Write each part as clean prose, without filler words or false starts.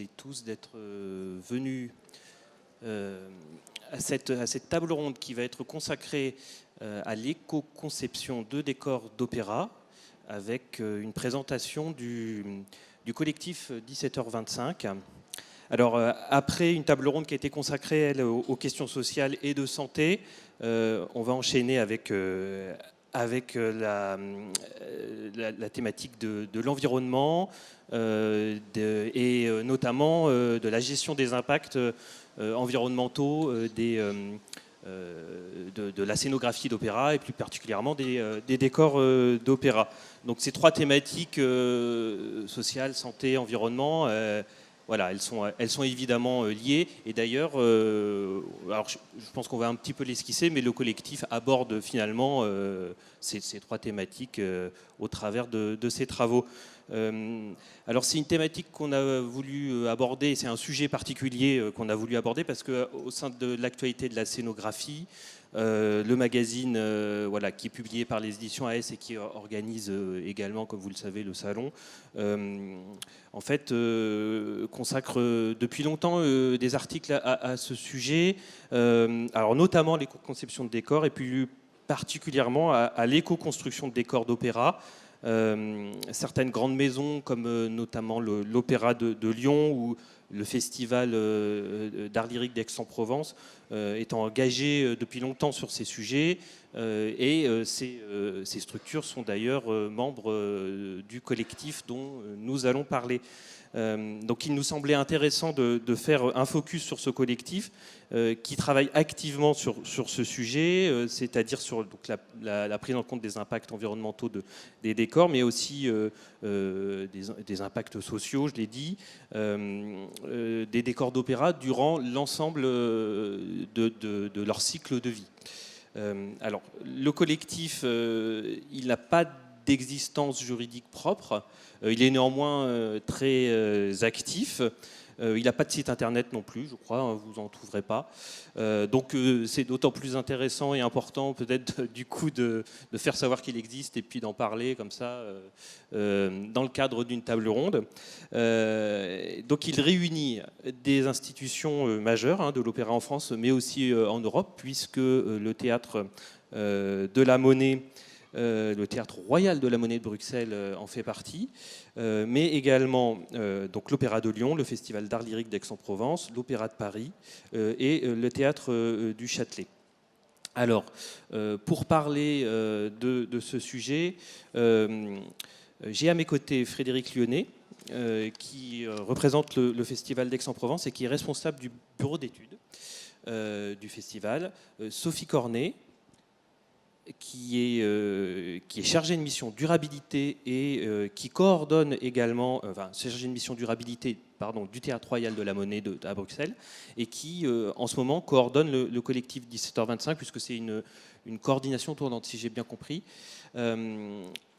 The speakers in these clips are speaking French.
et tous d'être venus à cette table ronde qui va être consacrée à l'éco-conception de décors d'opéra, avec une présentation du collectif 17h25. Alors, après une table ronde qui a été consacrée, elle, aux questions sociales et de santé, on va enchaîner avec la thématique de l'environnement et notamment de la gestion des impacts environnementaux de la scénographie d'opéra et plus particulièrement des décors d'opéra. Donc ces trois thématiques sociales, santé, environnement, voilà, elles sont évidemment liées. Et d'ailleurs, alors je pense qu'on va un petit peu l'esquisser, mais le collectif aborde finalement ces trois thématiques au travers de ses travaux. Alors c'est une thématique qu'on a voulu aborder, c'est un sujet particulier qu'on a voulu aborder parce qu'au sein de l'actualité de la scénographie, le magazine voilà, qui est publié par les éditions AS et qui organise également, comme vous le savez, le salon, en fait consacre depuis longtemps des articles à ce sujet, alors notamment l'éco-conception de décors et plus particulièrement à l'éco-construction de décors d'opéra. Certaines grandes maisons comme notamment l'Opéra de Lyon ou le Festival d'art lyrique d'Aix-en-Provence étant engagés depuis longtemps sur ces sujets et ces structures sont d'ailleurs membres du collectif dont nous allons parler. Donc il nous semblait intéressant de faire un focus sur ce collectif qui travaille activement sur ce sujet, c'est-à-dire sur donc, la prise en compte des impacts environnementaux des décors, mais aussi des impacts sociaux, je l'ai dit, des décors d'opéra durant l'ensemble de leur cycle de vie. Alors, le collectif, il n'a pas d'existence juridique propre. Il est néanmoins très actif. Il n'a pas de site internet non plus, je crois, hein, vous n'en trouverez pas. Donc c'est d'autant plus intéressant et important peut-être du coup de faire savoir qu'il existe et puis d'en parler comme ça dans le cadre d'une table ronde. Donc il réunit des institutions majeures hein, de l'opéra en France, mais aussi en Europe, puisque le théâtre de la Monnaie, le Théâtre Royal de la Monnaie de Bruxelles en fait partie, mais également donc l'Opéra de Lyon, le Festival d'art lyrique d'Aix-en-Provence, l'Opéra de Paris et le Théâtre du Châtelet. Alors, pour parler de ce sujet, j'ai à mes côtés Frédéric Lyonnais, qui représente le Festival d'Aix-en-Provence et qui est responsable du bureau d'études du festival, Sophie Cornet, qui est chargée de mission durabilité et qui coordonne également, chargée de mission durabilité du Théâtre Royal de la Monnaie à Bruxelles, et qui en ce moment coordonne le collectif 17h25, puisque c'est une coordination tournante, si j'ai bien compris.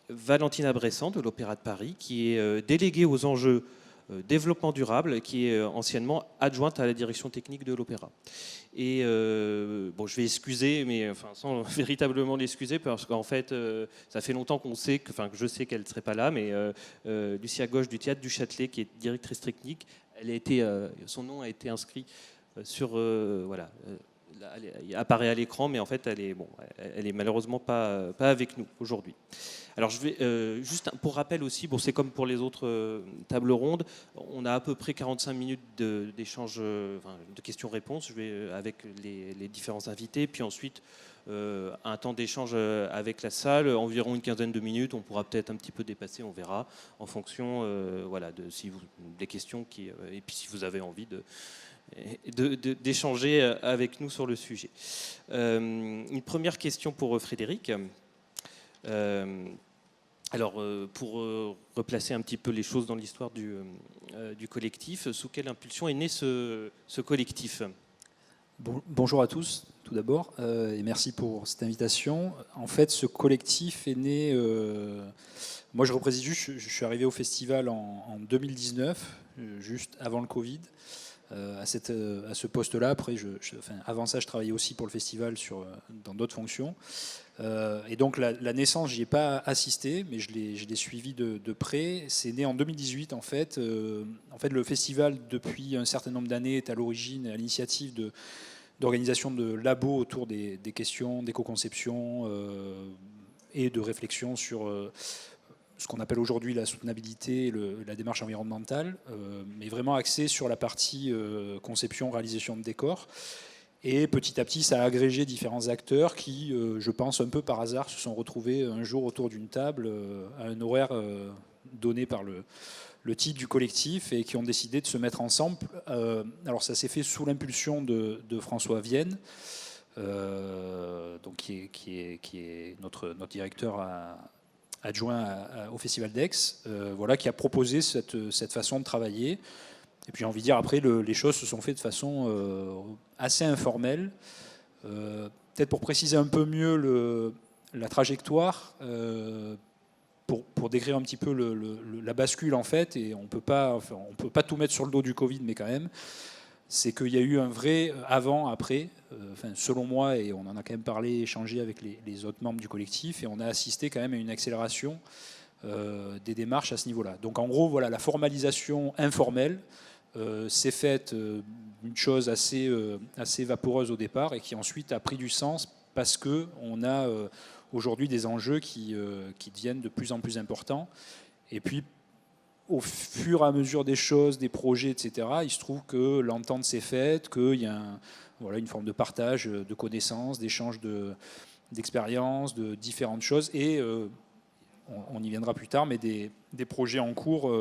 Valentina Bressan de l'Opéra de Paris, qui est déléguée aux enjeux développement durable, qui est anciennement adjointe à la direction technique de l'opéra. Et bon, je vais excuser, mais enfin, sans véritablement l'excuser, parce qu'en fait, ça fait longtemps qu'on sait, que je sais qu'elle ne serait pas là, mais Lucia Gauche du Théâtre du Châtelet, qui est directrice technique, son nom a été inscrit sur... voilà. Elle apparaît à l'écran, mais en fait, elle est malheureusement pas avec nous aujourd'hui. Alors, je vais juste pour rappel aussi, bon, c'est comme pour les autres tables rondes, on a à peu près 45 minutes d'échange, de questions-réponses. Je vais avec les différents invités, puis ensuite un temps d'échange avec la salle, environ une quinzaine de minutes. On pourra peut-être un petit peu dépasser, on verra, en fonction, des questions et puis si vous avez envie d'échanger avec nous sur le sujet. Une première question pour Frédéric. Alors, pour replacer un petit peu les choses dans l'histoire du collectif, sous quelle impulsion est né ce collectif ? Bonjour à tous, tout d'abord, et merci pour cette invitation. En fait, ce collectif est né... moi, je suis arrivé au festival en 2019, juste avant le Covid. à ce poste-là. Après, avant ça, je travaillais aussi pour le festival dans d'autres fonctions. Et donc la naissance, j'y ai pas assisté, mais je l'ai suivi de près. C'est né en 2018 en fait. Le festival, depuis un certain nombre d'années, est à l'origine, à l'initiative d'organisation de labos autour des questions d'éco-conception et de réflexion sur ce qu'on appelle aujourd'hui la soutenabilité et la démarche environnementale, mais vraiment axé sur la partie conception, réalisation de décors. Et petit à petit, ça a agrégé différents acteurs qui, je pense, un peu par hasard, se sont retrouvés un jour autour d'une table à un horaire donné par le titre du collectif et qui ont décidé de se mettre ensemble. Alors ça s'est fait sous l'impulsion de François Vienne, donc qui est notre directeur adjoint au Festival d'Aix, qui a proposé cette façon de travailler. Et puis j'ai envie de dire, après, les choses se sont faites de façon assez informelle. Peut-être pour préciser un peu mieux la trajectoire, pour décrire un petit peu la bascule en fait, et on peut pas tout mettre sur le dos du Covid, mais quand même, c'est qu'il y a eu un vrai avant-après, selon moi, et on en a quand même parlé, échangé avec les autres membres du collectif, et on a assisté quand même à une accélération des démarches à ce niveau-là. Donc en gros, voilà, la formalisation informelle s'est faite une chose assez vaporeuse au départ et qui ensuite a pris du sens parce qu'on a aujourd'hui des enjeux qui deviennent de plus en plus importants. Et puis, au fur et à mesure des choses, des projets, etc., il se trouve que l'entente s'est faite, qu'il y a une forme de partage de connaissances, d'échange d'expériences, de différentes choses. Et on y viendra plus tard, mais des projets en cours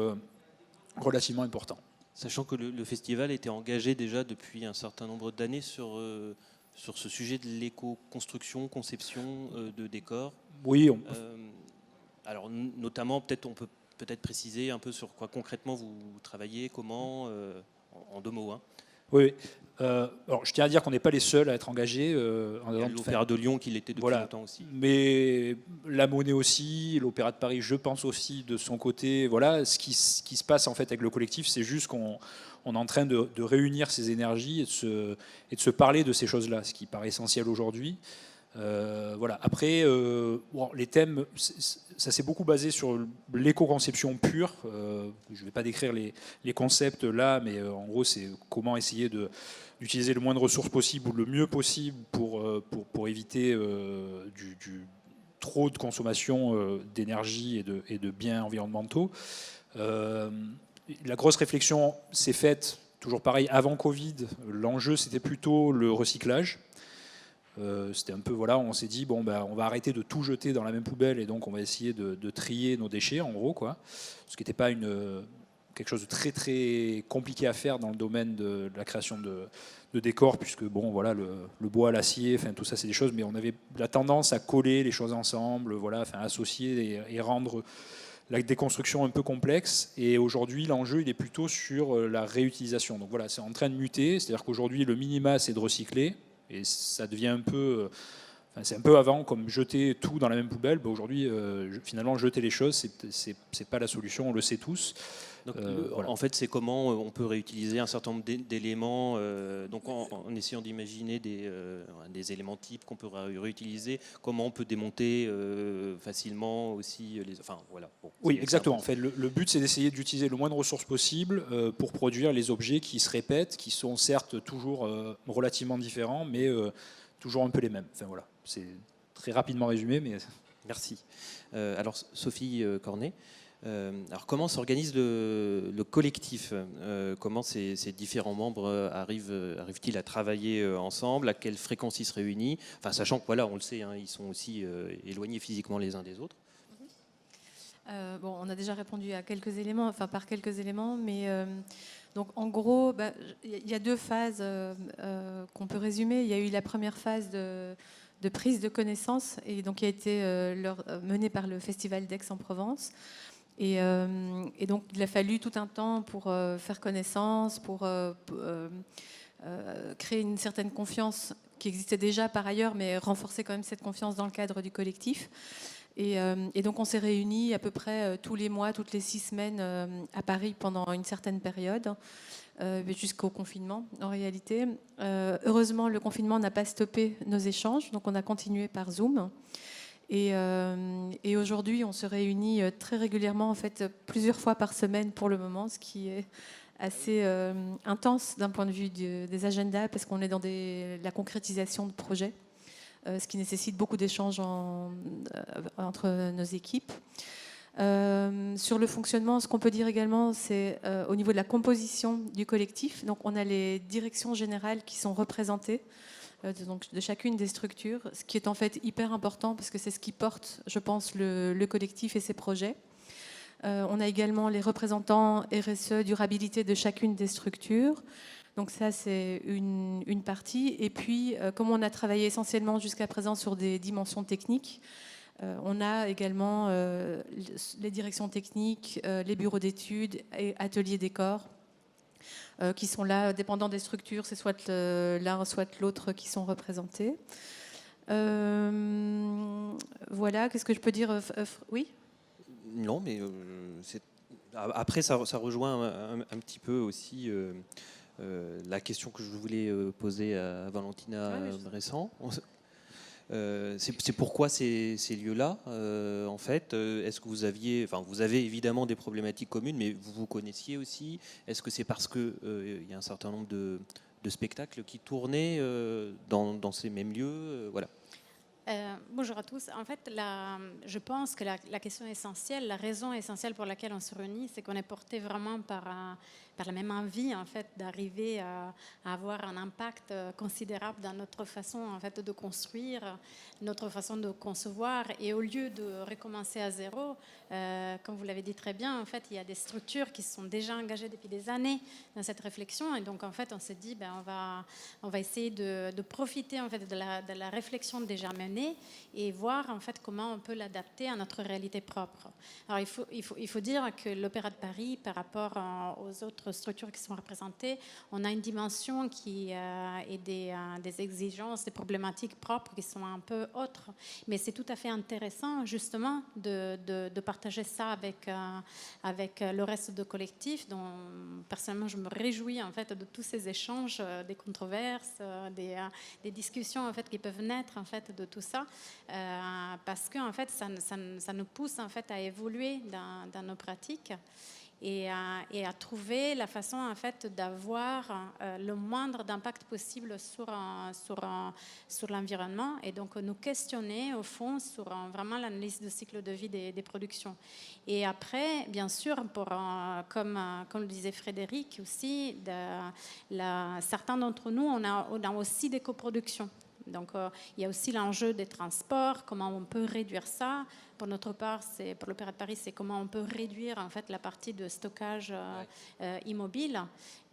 relativement importants. Sachant que le festival était engagé déjà depuis un certain nombre d'années sur ce sujet de l'éco-construction, conception de décors. Oui. Alors notamment, on peut peut-être préciser un peu sur quoi concrètement vous travaillez, comment, en 2 mots. Hein. Oui. Alors, je tiens à dire qu'on n'est pas les seuls à être engagés. L'Opéra de Lyon qui l'était depuis longtemps aussi. Mais la Monnaie aussi, l'Opéra de Paris, je pense aussi de son côté. Voilà, ce qui se passe en fait avec le collectif, c'est juste qu'on est en train de réunir ces énergies et de se parler de ces choses-là, ce qui paraît essentiel aujourd'hui. Après, les thèmes, ça s'est beaucoup basé sur l'éco-conception pure. Je ne vais pas décrire les concepts là, mais en gros, c'est comment essayer d'utiliser le moins de ressources possible ou le mieux possible pour éviter trop de consommation d'énergie et de biens environnementaux. La grosse réflexion s'est faite, toujours pareil, avant Covid. L'enjeu, c'était plutôt le recyclage. C'était un peu, on s'est dit, on va arrêter de tout jeter dans la même poubelle et donc on va essayer de trier nos déchets, en gros, quoi. Ce qui n'était pas quelque chose de très très compliqué à faire dans le domaine de la création de décors, puisque le bois, l'acier, tout ça c'est des choses, mais on avait la tendance à coller les choses ensemble, associer et rendre la déconstruction un peu complexe. Et aujourd'hui, l'enjeu il est plutôt sur la réutilisation. Donc voilà, c'est en train de muter, c'est-à-dire qu'aujourd'hui le minima c'est de recycler. Et ça devient un peu... c'est un peu avant, comme jeter tout dans la même poubelle. Aujourd'hui, finalement, jeter les choses, c'est pas la solution, on le sait tous. Donc, en fait, c'est comment on peut réutiliser un certain nombre d'éléments, donc en essayant d'imaginer des éléments types qu'on peut réutiliser, comment on peut démonter facilement aussi les... Oui, exactement. En fait, le but, c'est d'essayer d'utiliser le moins de ressources possible pour produire les objets qui se répètent, qui sont certes toujours relativement différents, mais toujours un peu les mêmes. C'est très rapidement résumé, mais... Merci. Alors, Sophie Cornet, alors comment s'organise le collectif ? Comment ces différents membres arrivent-ils à travailler ensemble ? À quelle fréquence ils se réunissent ? Sachant que on le sait, ils sont aussi éloignés physiquement les uns des autres. On a déjà répondu à quelques éléments, par quelques éléments, mais donc en gros, il y a 2 phases qu'on peut résumer. Il y a eu la première phase de prise de connaissance et donc qui a été menée par le Festival d'Aix-en-Provence. Et donc, il a fallu tout un temps pour faire connaissance, pour créer une certaine confiance qui existait déjà par ailleurs, mais renforcer quand même cette confiance dans le cadre du collectif. Et donc, on s'est réunis à peu près tous les mois, toutes les 6 semaines à Paris pendant une certaine période. jusqu'au confinement en réalité. Heureusement, le confinement n'a pas stoppé nos échanges, donc on a continué par Zoom. Et aujourd'hui, on se réunit très régulièrement, en fait, plusieurs fois par semaine pour le moment, ce qui est assez intense d'un point de vue des agendas, parce qu'on est dans la concrétisation de projets, ce qui nécessite beaucoup d'échanges entre nos équipes. Sur le fonctionnement, ce qu'on peut dire également, c'est au niveau de la composition du collectif. Donc, on a les directions générales qui sont représentées donc de chacune des structures, ce qui est en fait hyper important parce que c'est ce qui porte, je pense, le collectif et ses projets. On a également les représentants RSE, durabilité de chacune des structures. Donc ça, c'est une partie. Et puis, comme on a travaillé essentiellement jusqu'à présent sur des dimensions techniques, on a également les directions techniques, les bureaux d'études et ateliers décors qui sont là, dépendant des structures, c'est soit l'un, soit l'autre qui sont représentés. Voilà, qu'est-ce que je peux dire? Oui? Non, mais après, ça rejoint un petit peu aussi la question que je voulais poser à Valentina Bressan. C'est pourquoi ces lieux-là, en fait, est-ce que vous avez évidemment des problématiques communes, mais vous vous connaissiez aussi? Est-ce que c'est parce que il y a un certain nombre de spectacles qui tournaient dans ces mêmes lieux, voilà. Bonjour à tous. En fait, je pense que la question essentielle, la raison essentielle pour laquelle on se réunit, c'est qu'on est porté vraiment par la même envie en fait d'arriver à avoir un impact considérable dans notre façon en fait de construire, notre façon de concevoir, et au lieu de recommencer à zéro, comme vous l'avez dit très bien, en fait il y a des structures qui se sont déjà engagées depuis des années dans cette réflexion, et donc en fait on s'est dit on va essayer de profiter en fait de la réflexion déjà menée et voir en fait comment on peut l'adapter à notre réalité propre. Alors il faut dire que l'Opéra de Paris, par rapport aux autres structures qui sont représentées, on a une dimension et des exigences, des problématiques propres qui sont un peu autres. Mais c'est tout à fait intéressant justement de partager ça avec le reste du collectif, dont personnellement je me réjouis en fait de tous ces échanges, des controverses, des discussions en fait qui peuvent naître en fait de tout ça, parce que en fait ça nous pousse en fait à évoluer dans nos pratiques. Et à trouver la façon en fait d'avoir le moindre d'impact possible sur l'environnement, et donc nous questionner au fond sur vraiment l'analyse de cycle de vie des productions. Et après, bien sûr, comme le disait Frédéric aussi, certains d'entre nous, on a aussi des coproductions. Donc, il y a aussi l'enjeu des transports, comment on peut réduire ça. Pour notre part, pour l'Opéra de Paris, c'est comment on peut réduire en fait la partie de stockage immobile.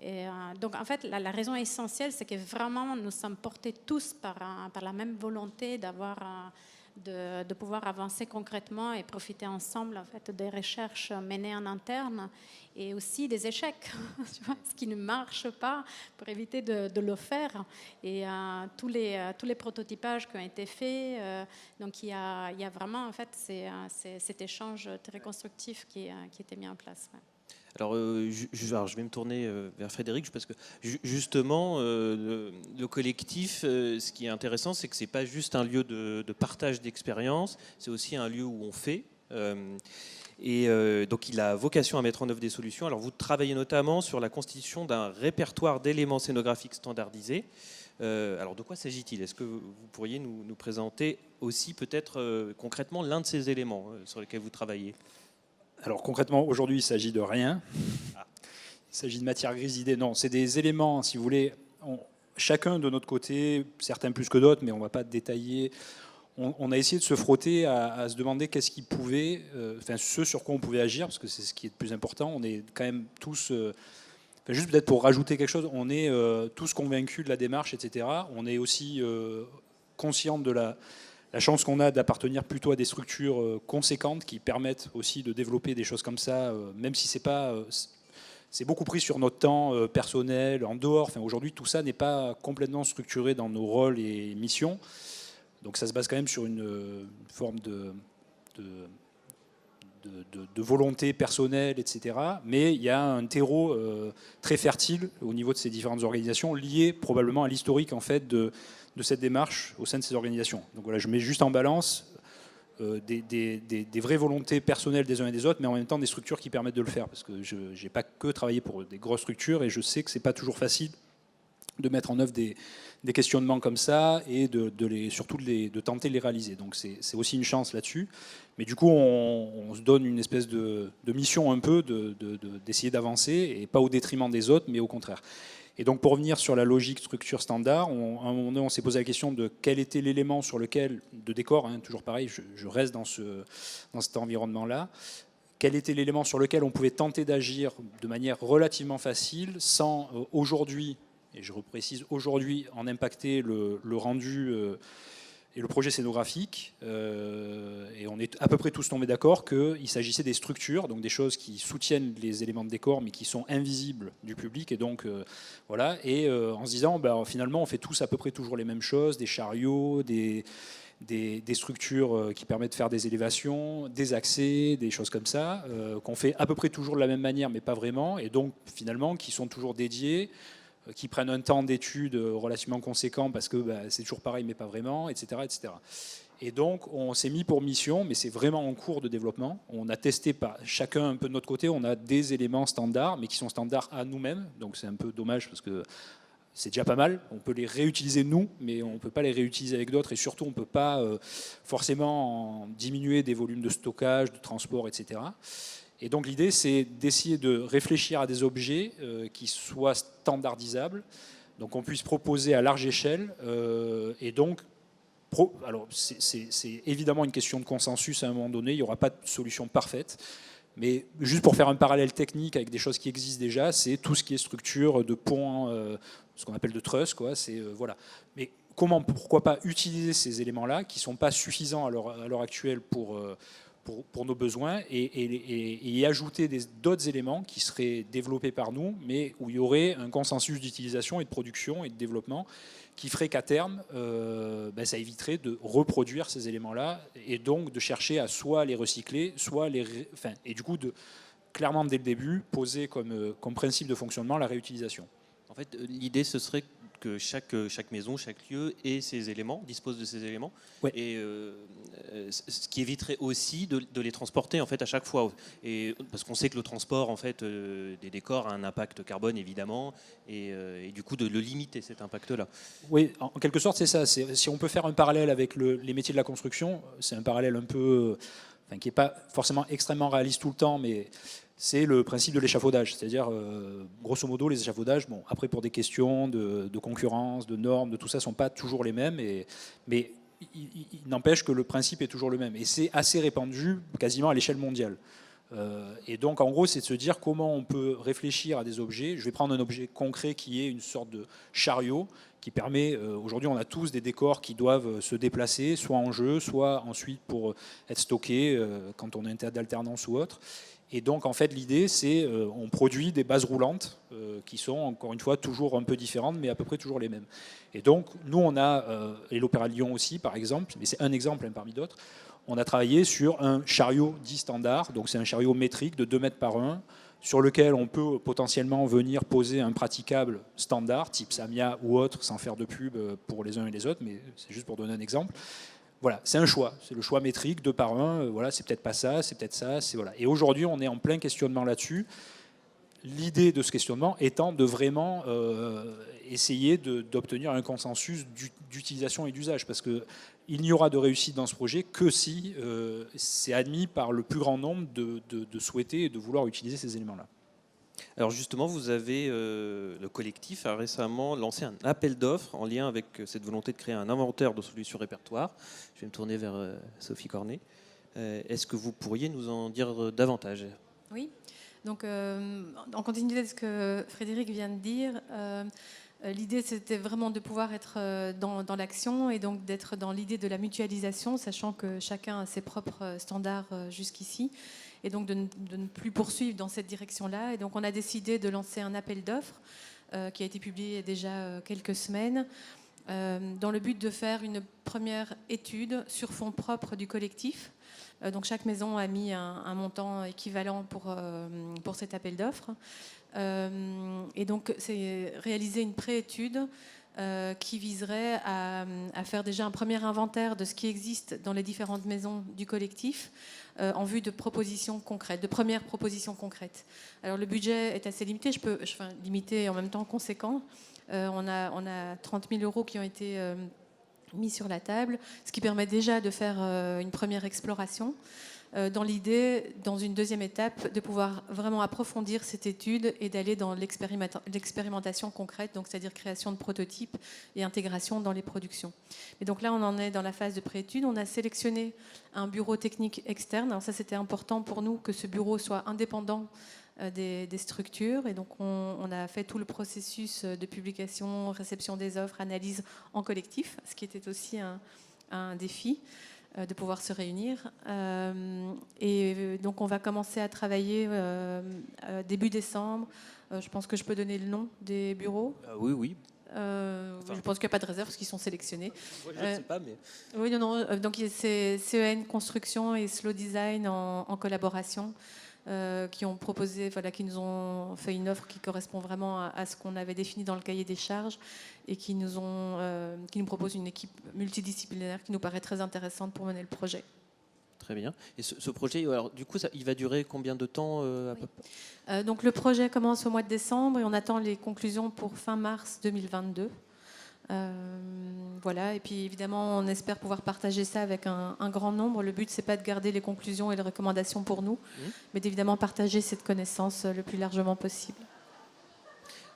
Et, donc, en fait, la raison essentielle, c'est que vraiment, nous sommes portés tous par la même volonté de pouvoir avancer concrètement et profiter ensemble en fait des recherches menées en interne, et aussi des échecs, ce qui ne marche pas, pour éviter de le faire. Et tous les prototypages qui ont été faits, donc il y a vraiment en fait cet échange très constructif qui était mis en place. Ouais. Alors, je vais me tourner vers Frédéric, parce que justement, le collectif, ce qui est intéressant, c'est que ce n'est pas juste un lieu de partage d'expérience, c'est aussi un lieu où on fait. Donc, il a vocation à mettre en œuvre des solutions. Alors, vous travaillez notamment sur la constitution d'un répertoire d'éléments scénographiques standardisés. Alors, de quoi s'agit-il? Est-ce que vous pourriez nous présenter aussi peut-être concrètement l'un de ces éléments sur lesquels vous travaillez? Alors concrètement, aujourd'hui, il s'agit de rien. Il s'agit de matière grise d'idées. Non, c'est des éléments, si vous voulez, chacun de notre côté, certains plus que d'autres, mais on ne va pas détailler. On a essayé de se frotter à se demander qu'est-ce qui pouvait, ce sur quoi on pouvait agir, parce que c'est ce qui est le plus important. On est quand même tous, juste peut-être pour rajouter quelque chose, on est tous convaincus de la démarche, etc. On est aussi conscients de la chance qu'on a d'appartenir plutôt à des structures conséquentes qui permettent aussi de développer des choses comme ça, même si c'est beaucoup pris sur notre temps personnel, en dehors. Aujourd'hui, tout ça n'est pas complètement structuré dans nos rôles et missions. Donc ça se base quand même sur une forme de de volonté personnelle, etc. Mais il y a un terreau très fertile au niveau de ces différentes organisations, lié probablement à l'historique en fait de cette démarche au sein de ces organisations. Donc voilà, je mets juste en balance des vraies volontés personnelles des uns et des autres, mais en même temps des structures qui permettent de le faire. Parce que je n'ai pas que travaillé pour des grosses structures et je sais que ce n'est pas toujours facile de mettre en œuvre des questionnements comme ça et surtout de tenter de les réaliser. Donc c'est aussi une chance là-dessus. Mais du coup, on se donne une espèce de mission un peu d'essayer d'avancer, et pas au détriment des autres, mais au contraire. Et donc pour revenir sur la logique structure standard, à un moment donné, on s'est posé la question de quel était l'élément sur lequel, de décor, hein, toujours pareil, je reste dans cet environnement-là, quel était l'élément sur lequel on pouvait tenter d'agir de manière relativement facile, sans aujourd'hui, et je reprécise aujourd'hui, en impacter le rendu et le projet scénographique. Et on est à peu près tous tombés d'accord qu'il s'agissait des structures, donc des choses qui soutiennent les éléments de décor, mais qui sont invisibles du public. Et donc, voilà. Et en se disant, finalement, on fait tous à peu près toujours les mêmes choses, des chariots, des structures qui permettent de faire des élévations, des accès, des choses comme ça, qu'on fait à peu près toujours de la même manière, mais pas vraiment. Et donc, finalement, qui sont toujours dédiés, qui prennent un temps d'étude relativement conséquent parce que c'est toujours pareil mais pas vraiment, etc., etc. Et donc on s'est mis pour mission, mais c'est vraiment en cours de développement. On a testé chacun un peu de notre côté, on a des éléments standards, mais qui sont standards à nous-mêmes, donc c'est un peu dommage parce que c'est déjà pas mal. On peut les réutiliser nous, mais on ne peut pas les réutiliser avec d'autres, et surtout on ne peut pas forcément diminuer des volumes de stockage, de transport, etc. Et donc l'idée, c'est d'essayer de réfléchir à des objets qui soient standardisables, donc qu'on puisse proposer à large échelle. Et donc, alors c'est évidemment une question de consensus à un moment donné, il n'y aura pas de solution parfaite. Mais juste pour faire un parallèle technique avec des choses qui existent déjà, c'est tout ce qui est structure de pont, ce qu'on appelle de truss, quoi. Voilà. Mais pourquoi pas utiliser ces éléments-là qui ne sont pas suffisants à l'heure actuelle pour nos besoins, et y ajouter d'autres éléments qui seraient développés par nous, mais où il y aurait un consensus d'utilisation et de production et de développement qui ferait qu'à terme, ça éviterait de reproduire ces éléments-là, et donc de chercher à soit les recycler, soit et du coup de clairement dès le début poser comme principe de fonctionnement la réutilisation. En fait, l'idée, ce serait que chaque maison, chaque lieu ait ces éléments, dispose de ces éléments, ouais. Et ce qui éviterait aussi de les transporter en fait à chaque fois. Et parce qu'on sait que le transport en fait des décors a un impact carbone évidemment, et du coup de le limiter cet impact-là. Oui, en quelque sorte c'est ça. Si on peut faire un parallèle avec les métiers de la construction, c'est un parallèle un peu, qui n'est pas forcément extrêmement réaliste tout le temps, mais c'est le principe de l'échafaudage. C'est-à-dire, grosso modo, les échafaudages, après pour des questions de concurrence, de normes, de tout ça, ne sont pas toujours les mêmes, mais il n'empêche que le principe est toujours le même. Et c'est assez répandu quasiment à l'échelle mondiale. Et donc, en gros, c'est de se dire comment on peut réfléchir à des objets. Je vais prendre un objet concret qui est une sorte de chariot qui permet, aujourd'hui, on a tous des décors qui doivent se déplacer, soit en jeu, soit ensuite pour être stockés quand on a un théâtre d'alternance ou autre. Et donc, en fait, l'idée, c'est on produit des bases roulantes qui sont, encore une fois, toujours un peu différentes, mais à peu près toujours les mêmes. Et donc, nous, on a, et l'Opéra de Lyon aussi, par exemple, mais c'est un exemple parmi d'autres, on a travaillé sur un chariot dit standard, donc c'est un chariot métrique de 2 mètres par 1, sur lequel on peut potentiellement venir poser un praticable standard, type Samia ou autre, sans faire de pub pour les uns et les autres, mais c'est juste pour donner un exemple. Voilà, c'est un choix, c'est le choix métrique, 2 par 1, voilà, c'est peut-être pas ça, c'est peut-être ça, voilà. Et aujourd'hui, on est en plein questionnement là-dessus. L'idée de ce questionnement étant de vraiment essayer d'obtenir un consensus d'utilisation et d'usage, parce qu'il n'y aura de réussite dans ce projet que si c'est admis par le plus grand nombre de souhaiter et de vouloir utiliser ces éléments-là. Alors justement, vous avez, le collectif a récemment lancé un appel d'offres en lien avec cette volonté de créer un inventaire de solutions répertoires. Je vais me tourner vers Sophie Cornet. Est-ce que vous pourriez nous en dire davantage ? Oui. Donc, en continuité de ce que Frédéric vient de dire, l'idée c'était vraiment de pouvoir être dans l'action, et donc d'être dans l'idée de la mutualisation, sachant que chacun a ses propres standards jusqu'ici, et donc de ne plus poursuivre dans cette direction-là. Et donc on a décidé de lancer un appel d'offres qui a été publié déjà quelques semaines, dans le but de faire une première étude sur fonds propres du collectif. Donc chaque maison a mis un montant équivalent pour cet appel d'offres. Et donc c'est réaliser une préétude qui viserait à faire déjà un premier inventaire de ce qui existe dans les différentes maisons du collectif en vue de propositions concrètes, de premières propositions concrètes. Alors le budget est assez limité, limité et en même temps conséquent. On a 30 000 € qui ont été mis sur la table, ce qui permet déjà de faire une première exploration. Dans l'idée, dans une deuxième étape, de pouvoir vraiment approfondir cette étude et d'aller dans l'expérimentation concrète, donc c'est-à-dire création de prototypes et intégration dans les productions. Et donc là, on en est dans la phase de préétude. On a sélectionné un bureau technique externe. Alors ça, c'était important pour nous que ce bureau soit indépendant des structures. Et donc, on a fait tout le processus de publication, réception des offres, analyse en collectif, ce qui était aussi un défi de pouvoir se réunir. Et donc, on va commencer à travailler début décembre. Je pense que je peux donner le nom des bureaux. Oui, oui. Je pense qu'il n'y a pas de réserve parce qu'ils sont sélectionnés. Je ne sais pas, mais... Oui, non. Donc, c'est CEN Construction et Slow Design en collaboration. Qui ont proposé, qui nous ont fait une offre qui correspond vraiment à ce qu'on avait défini dans le cahier des charges et qui nous proposent une équipe multidisciplinaire qui nous paraît très intéressante pour mener le projet. Très bien. Et ce projet, alors, du coup, il va durer combien de temps à peu près ? Donc le projet commence au mois de décembre et on attend les conclusions pour fin mars 2022. Voilà, et puis évidemment on espère pouvoir partager ça avec un grand nombre. Le but c'est pas de garder les conclusions et les recommandations pour nous, mais d'évidemment partager cette connaissance le plus largement possible.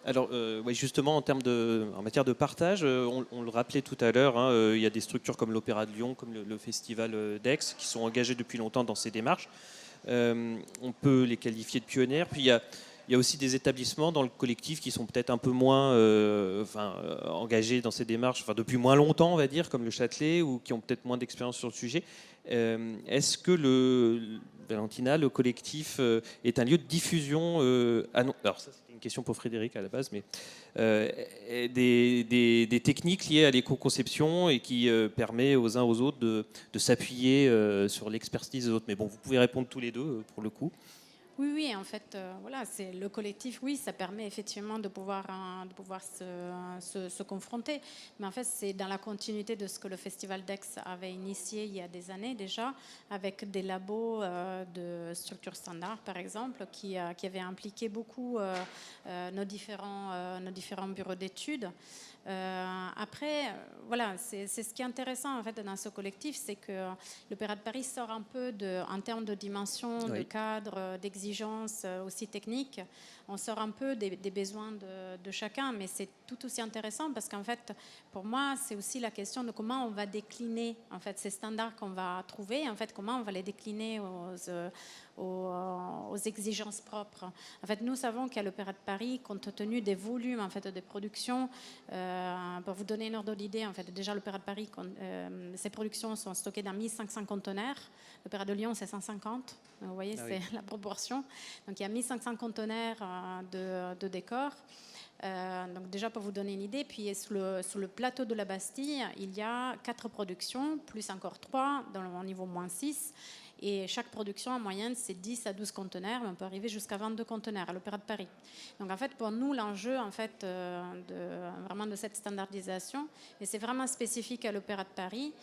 Alors justement en matière de partage, on le rappelait tout à l'heure, il y a des structures comme l'Opéra de Lyon, comme le Festival d'Aix qui sont engagées depuis longtemps dans ces démarches. On peut les qualifier de pionnières. Puis il y a aussi des établissements dans le collectif qui sont peut-être un peu moins engagés dans ces démarches, depuis moins longtemps, on va dire, comme le Châtelet, ou qui ont peut-être moins d'expérience sur le sujet. Est-ce que Valentina, le collectif est un lieu de diffusion alors ça c'était une question pour Frédéric à la base, mais des techniques liées à l'éco-conception et qui permet aux uns aux autres de s'appuyer sur l'expertise des autres. Mais bon, vous pouvez répondre tous les deux pour le coup. Oui, en fait, voilà, c'est le collectif, oui, ça permet effectivement de pouvoir se confronter. Mais en fait, c'est dans la continuité de ce que le Festival d'Aix avait initié il y a des années déjà, avec des labos de structures standards, par exemple, qui avaient impliqué beaucoup nos différents bureaux d'études. Après, voilà, c'est ce qui est intéressant en fait dans ce collectif, c'est que l'Opéra de Paris sort un peu en termes de dimension, de cadre, d'exigence aussi technique. On sort un peu des besoins de chacun, mais c'est tout aussi intéressant parce qu'en fait, pour moi, c'est aussi la question de comment on va décliner en fait ces standards qu'on va trouver, en fait, comment on va les décliner aux exigences propres. En fait, nous savons qu'à l'Opéra de Paris, compte tenu des volumes en fait de production, pour vous donner une ordre d'idée, en fait, déjà l'Opéra de Paris, ses productions sont stockées dans 1500 conteneurs. L'Opéra de Lyon, c'est 150. Vous voyez, c'est la proportion. Donc il y a 1500 conteneurs de décors. Donc déjà pour vous donner une idée, puis sous le plateau de la Bastille, il y a 4 productions, plus encore 3 dans le niveau -6. Et chaque production, en moyenne, c'est 10 à 12 conteneurs, mais on peut arriver jusqu'à 22 conteneurs à l'Opéra de Paris. Donc, en fait, pour nous, l'enjeu, en fait, vraiment de cette standardisation, et c'est vraiment spécifique à l'Opéra de Paris,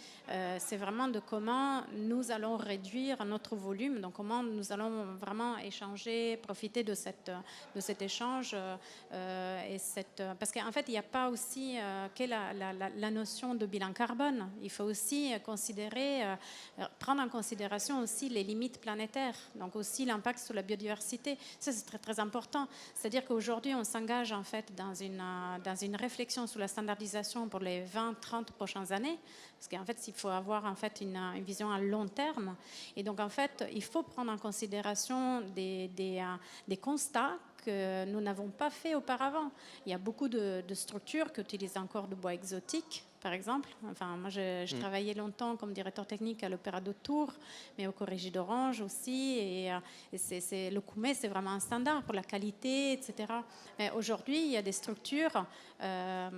c'est vraiment de comment nous allons réduire notre volume, donc comment nous allons vraiment échanger, profiter de cet échange. Parce qu'en fait, il n'y a pas aussi la notion de bilan carbone. Il faut aussi prendre en considération aussi les limites planétaires, donc aussi l'impact sur la biodiversité. Ça, c'est très, très important. C'est-à-dire qu'aujourd'hui, on s'engage en fait dans une réflexion sur la standardisation pour les 20-30 prochaines années, parce qu'en fait, il faut avoir en fait une vision à long terme. Et donc, en fait, il faut prendre en considération des constats que nous n'avons pas fait auparavant. Il y a beaucoup de structures qui utilisent encore du bois exotique, par exemple. Enfin, moi, je travaillais longtemps comme directeur technique à l'Opéra de Tours, mais au Corrégie d'Orange aussi. Et le Koumé, c'est vraiment un standard pour la qualité, etc. Mais aujourd'hui, il y a des structures en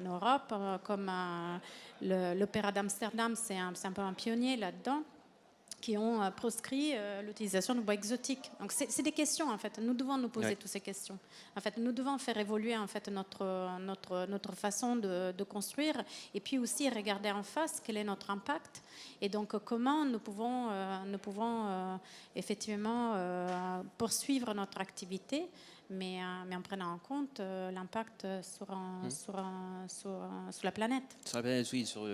Europe, comme l'Opéra d'Amsterdam, c'est un peu un pionnier là-dedans, qui ont proscrit l'utilisation de bois exotiques. Donc c'est des questions, en fait. Nous devons nous poser toutes ces questions. En fait, nous devons faire évoluer en fait notre façon de construire, et puis aussi regarder en face quel est notre impact, et donc comment nous pouvons effectivement poursuivre notre activité, mais en prenant en compte l'impact sur la planète. Sur la planète, oui, sur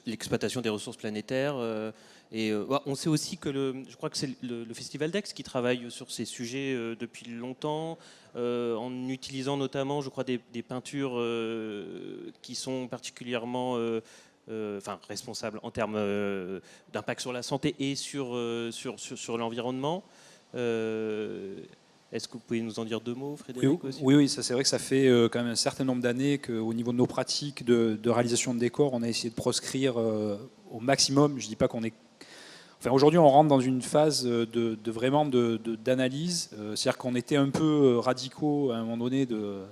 l'exploitation des ressources planétaires. On sait aussi que je crois que c'est le Festival d'Aix qui travaille sur ces sujets depuis longtemps, en utilisant notamment, je crois, des peintures qui sont particulièrement responsables en termes d'impact sur la santé et sur l'environnement. Est-ce que vous pouvez nous en dire 2 mots, Frédéric, aussi ? Oui, ça c'est vrai que ça fait quand même un certain nombre d'années qu'au niveau de nos pratiques de réalisation de décors, on a essayé de proscrire au maximum. Je ne dis pas qu'on est... Enfin, aujourd'hui, on rentre dans une phase vraiment d'analyse. C'est-à-dire qu'on était un peu radicaux à un moment donné de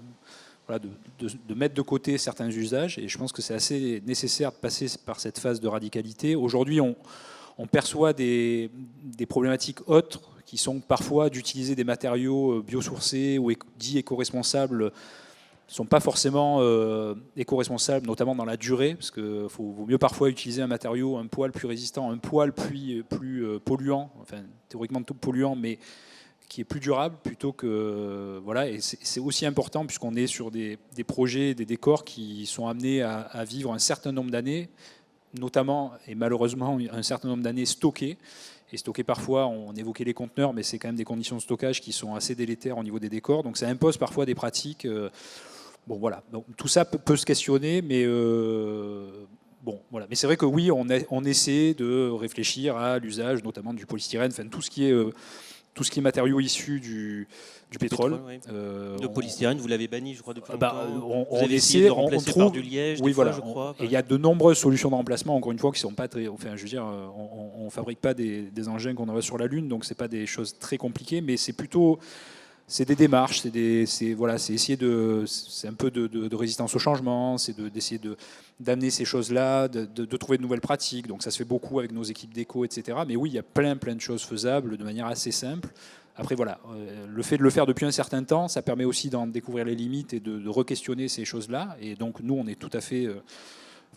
mettre de côté certains usages. Et je pense que c'est assez nécessaire de passer par cette phase de radicalité. Aujourd'hui, on perçoit des problématiques autres qui sont parfois d'utiliser des matériaux biosourcés ou dits éco-responsables, ne sont pas forcément éco-responsables, notamment dans la durée, parce qu'il vaut mieux parfois utiliser un matériau un poil plus résistant, un poil plus polluant, enfin théoriquement tout polluant, mais qui est plus durable plutôt que... Voilà, et c'est aussi important puisqu'on est sur des projets, des décors qui sont amenés à vivre un certain nombre d'années, notamment et malheureusement un certain nombre d'années stockées. Et stocker parfois, on évoquait les conteneurs, mais c'est quand même des conditions de stockage qui sont assez délétères au niveau des décors. Donc ça impose parfois des pratiques. Bon voilà, donc, tout ça peut se questionner, mais bon voilà. Mais c'est vrai que oui, on essaie de réfléchir à l'usage, notamment du polystyrène, enfin tout ce qui est matériaux issus du pétrole. Oui. Le polystyrène, vous l'avez banni, je crois, depuis longtemps. On essaie, on trouve par du liège, oui, voilà, je crois. Et il y a de nombreuses solutions de remplacement, encore une fois, qui sont pas très... Enfin, je veux dire, on fabrique pas des engins qu'on envoie sur la Lune, donc c'est pas des choses très compliquées, mais c'est plutôt... C'est des démarches, c'est essayer c'est un peu de résistance au changement, c'est d'essayer d'amener ces choses-là, de trouver de nouvelles pratiques. Donc ça se fait beaucoup avec nos équipes d'éco, etc. Mais oui, il y a plein de choses faisables de manière assez simple. Après voilà, le fait de le faire depuis un certain temps, ça permet aussi d'en découvrir les limites et de re-questionner ces choses-là. Et donc nous, on est tout à fait...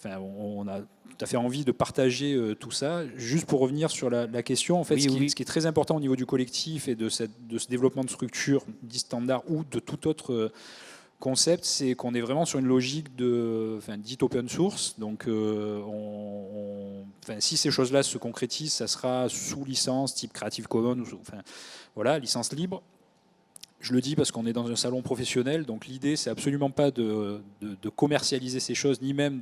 on a tout à fait envie de partager tout ça. Juste pour revenir sur la question, en fait, ce qui est très important au niveau du collectif et de ce développement de structure dit standard ou de tout autre concept, c'est qu'on est vraiment sur une logique dite open source. Donc, si ces choses-là se concrétisent, ça sera sous licence type Creative Commons, licence libre. Je le dis parce qu'on est dans un salon professionnel, donc l'idée, c'est absolument pas de commercialiser ces choses, ni même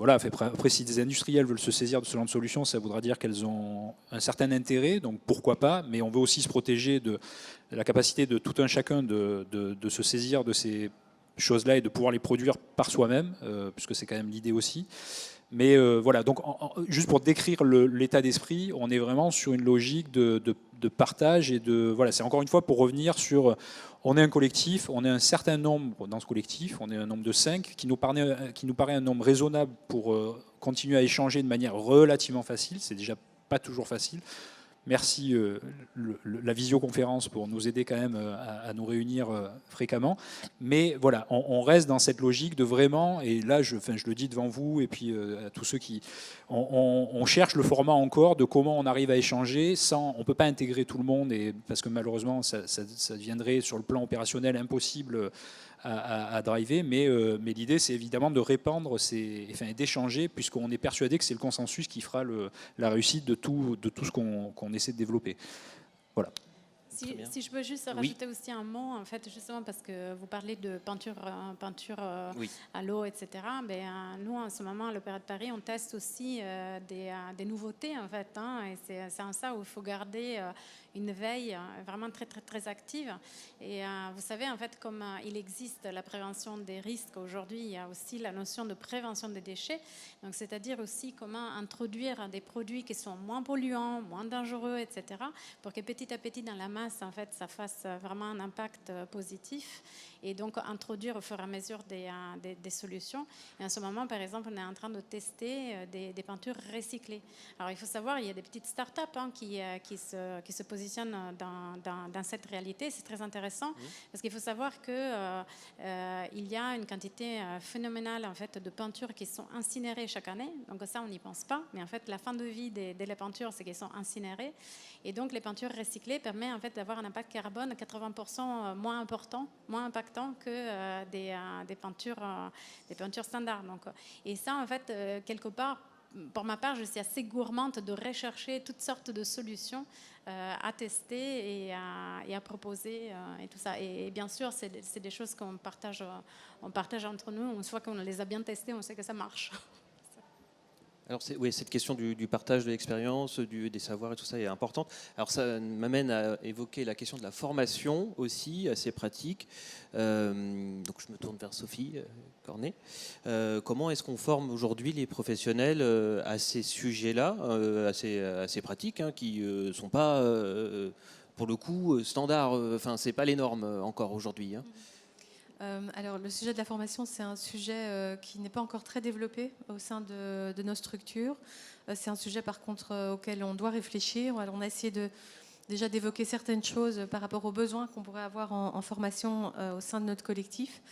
après, si des industriels veulent se saisir de ce genre de solutions, ça voudra dire qu'elles ont un certain intérêt, donc pourquoi pas, mais on veut aussi se protéger de la capacité de tout un chacun de se saisir de ces choses-là et de pouvoir les produire par soi-même, puisque c'est quand même l'idée aussi. Mais voilà, donc juste pour décrire l'état d'esprit, on est vraiment sur une logique de partage et c'est encore une fois pour revenir sur, on est un collectif, on est un certain nombre dans ce collectif, on est un nombre de 5 qui nous paraît un nombre raisonnable pour continuer à échanger de manière relativement facile, c'est déjà pas toujours facile. Merci la visioconférence pour nous aider quand même à nous réunir fréquemment. Mais voilà, on reste dans cette logique de vraiment, et là je le dis devant vous et puis à tous ceux qui... On cherche le format encore de comment on arrive à échanger sans... On ne peut pas intégrer tout le monde parce que malheureusement ça deviendrait sur le plan opérationnel impossible à driver, mais l'idée c'est évidemment de répandre, d'échanger, puisqu'on est persuadé que c'est le consensus qui fera la réussite de tout ce qu'on essaie de développer. Voilà. Très bien. Si je peux juste Oui. rajouter aussi un mot, en fait, justement parce que vous parlez de peinture Oui. à l'eau, etc. Ben, nous, en ce moment, à l'Opéra de Paris, on teste aussi des nouveautés, en fait. Et c'est en ça où il faut garder une veille vraiment très, très, très active. Et vous savez, en fait, comme il existe la prévention des risques aujourd'hui, il y a aussi la notion de prévention des déchets. Donc, c'est-à-dire aussi comment introduire des produits qui sont moins polluants, moins dangereux, etc., pour que petit à petit, dans la masse, en fait, ça fasse vraiment un impact positif. Et donc, introduire au fur et à mesure des solutions. Et en ce moment, par exemple, on est en train de tester des peintures recyclées. Alors, il faut savoir, il y a des petites startups qui se positionnent dans cette réalité. C'est très intéressant parce qu'il faut savoir qu'il y a une quantité phénoménale en fait, de peintures qui sont incinérées chaque année. Donc ça, on n'y pense pas. Mais en fait, la fin de vie des peintures, c'est qu'elles sont incinérées. Et donc, les peintures recyclées permettent en fait, d'avoir un impact carbone 80% moins impactant que des peintures standards. Donc, et ça, en fait, quelque part, pour ma part, je suis assez gourmande de rechercher toutes sortes de solutions à tester et à proposer et tout ça. Et bien sûr, c'est des choses qu'on partage entre nous. Une fois qu'on les a bien testées, on sait que ça marche. Alors cette question du partage de l'expérience, des savoirs et tout ça est importante. Alors ça m'amène à évoquer la question de la formation aussi, assez pratique. Donc je me tourne vers Sophie Cornet. Comment est-ce qu'on forme aujourd'hui les professionnels à ces sujets-là, assez pratiques, qui ne sont pas, pour le coup, standards. Enfin, c'est pas les normes encore aujourd'hui. Alors, le sujet de la formation, c'est un sujet qui n'est pas encore très développé au sein de nos structures. C'est un sujet, par contre, auquel on doit réfléchir. Alors, on a essayé déjà d'évoquer certaines choses par rapport aux besoins qu'on pourrait avoir en formation au sein de notre collectif.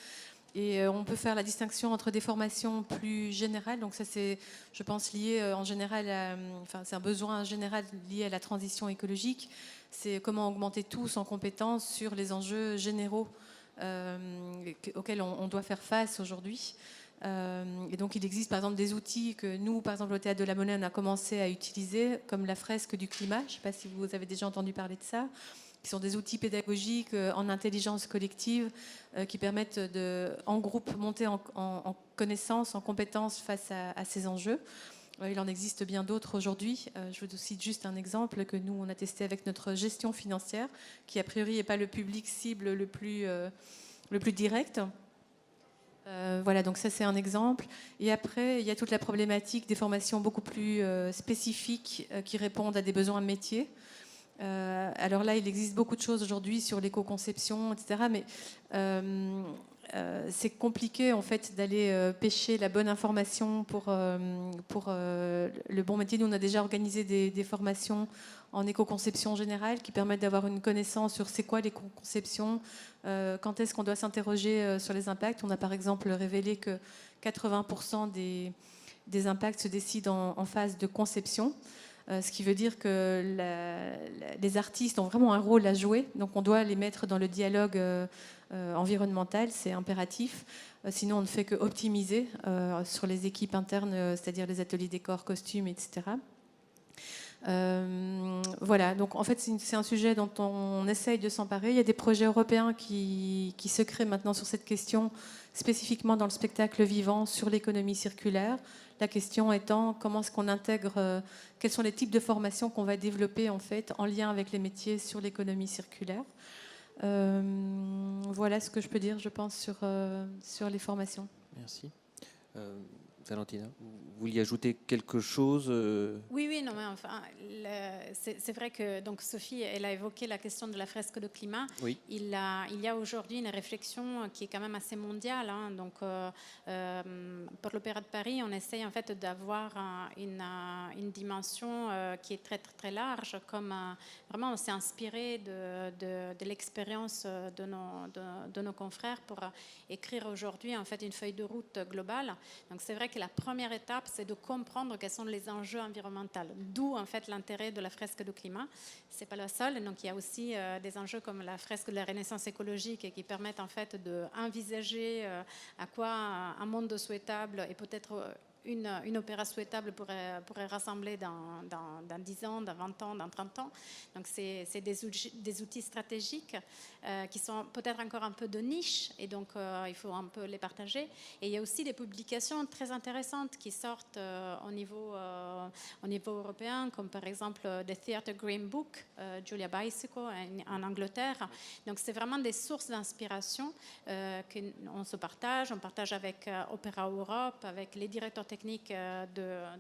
Et on peut faire la distinction entre des formations plus générales. Donc ça, c'est, je pense, lié en général c'est un besoin général lié à la transition écologique. C'est comment augmenter tous en compétences sur les enjeux généraux auxquels on doit faire face aujourd'hui. Et donc il existe par exemple des outils que nous, par exemple au Théâtre de la Monnaie, on a commencé à utiliser, comme la fresque du climat. Je ne sais pas si vous avez déjà entendu parler de ça, qui sont des outils pédagogiques en intelligence collective qui permettent en groupe, monter en connaissance, en compétence face à ces enjeux. Il en existe bien d'autres aujourd'hui. Je vous cite juste un exemple que nous, on a testé avec notre gestion financière, qui a priori n'est pas le public cible le plus direct. Voilà, donc ça c'est un exemple. Et après, il y a toute la problématique des formations beaucoup plus spécifiques qui répondent à des besoins métiers. Alors là, il existe beaucoup de choses aujourd'hui sur l'éco-conception, etc. Mais c'est compliqué en fait d'aller pêcher la bonne information pour le bon métier. Nous, on a déjà organisé des formations en éco-conception générale qui permettent d'avoir une connaissance sur c'est quoi l'éco-conception, quand est-ce qu'on doit s'interroger sur les impacts. On a par exemple révélé que 80% des impacts se décident en phase de conception. Ce qui veut dire que les artistes ont vraiment un rôle à jouer. Donc on doit les mettre dans le dialogue environnemental, c'est impératif. Sinon on ne fait que optimiser sur les équipes internes, c'est-à-dire les ateliers décors, costumes, etc. Voilà, donc en fait c'est un sujet dont on essaye de s'emparer. Il y a des projets européens qui se créent maintenant sur cette question, spécifiquement dans le spectacle vivant, sur l'économie circulaire. La question étant comment est-ce qu'on intègre, quels sont les types de formations qu'on va développer en fait en lien avec les métiers sur l'économie circulaire. Voilà ce que je peux dire, je pense, sur les formations. Merci. Valentina, vous vouliez ajouter quelque chose Oui, non, mais enfin, c'est vrai que donc Sophie, elle a évoqué la question de la fresque de climat. Oui. Il y a aujourd'hui une réflexion qui est quand même assez mondiale. Donc, pour l'Opéra de Paris, on essaye en fait d'avoir une dimension qui est très, très, très large. Comme vraiment, on s'est inspiré de l'expérience de nos confrères pour écrire aujourd'hui en fait une feuille de route globale. Donc, c'est vrai que la première étape, c'est de comprendre quels sont les enjeux environnementaux. D'où en fait l'intérêt de la fresque du climat. C'est pas la seule. Donc il y a aussi des enjeux comme la fresque de la renaissance écologique qui permettent en fait d'envisager à quoi un monde souhaitable et peut-être une opéra souhaitable pourrait rassembler dans 10 ans, dans 20 ans, dans 30 ans. Donc c'est des outils stratégiques qui sont peut-être encore un peu de niche, et donc il faut un peu les partager. Et il y a aussi des publications très intéressantes qui sortent au niveau européen, comme par exemple The Theatre Green Book, Julia Bicycle en Angleterre. Donc c'est vraiment des sources d'inspiration qu'on se partage. On partage avec Opéra Europe, avec les directeurs techniques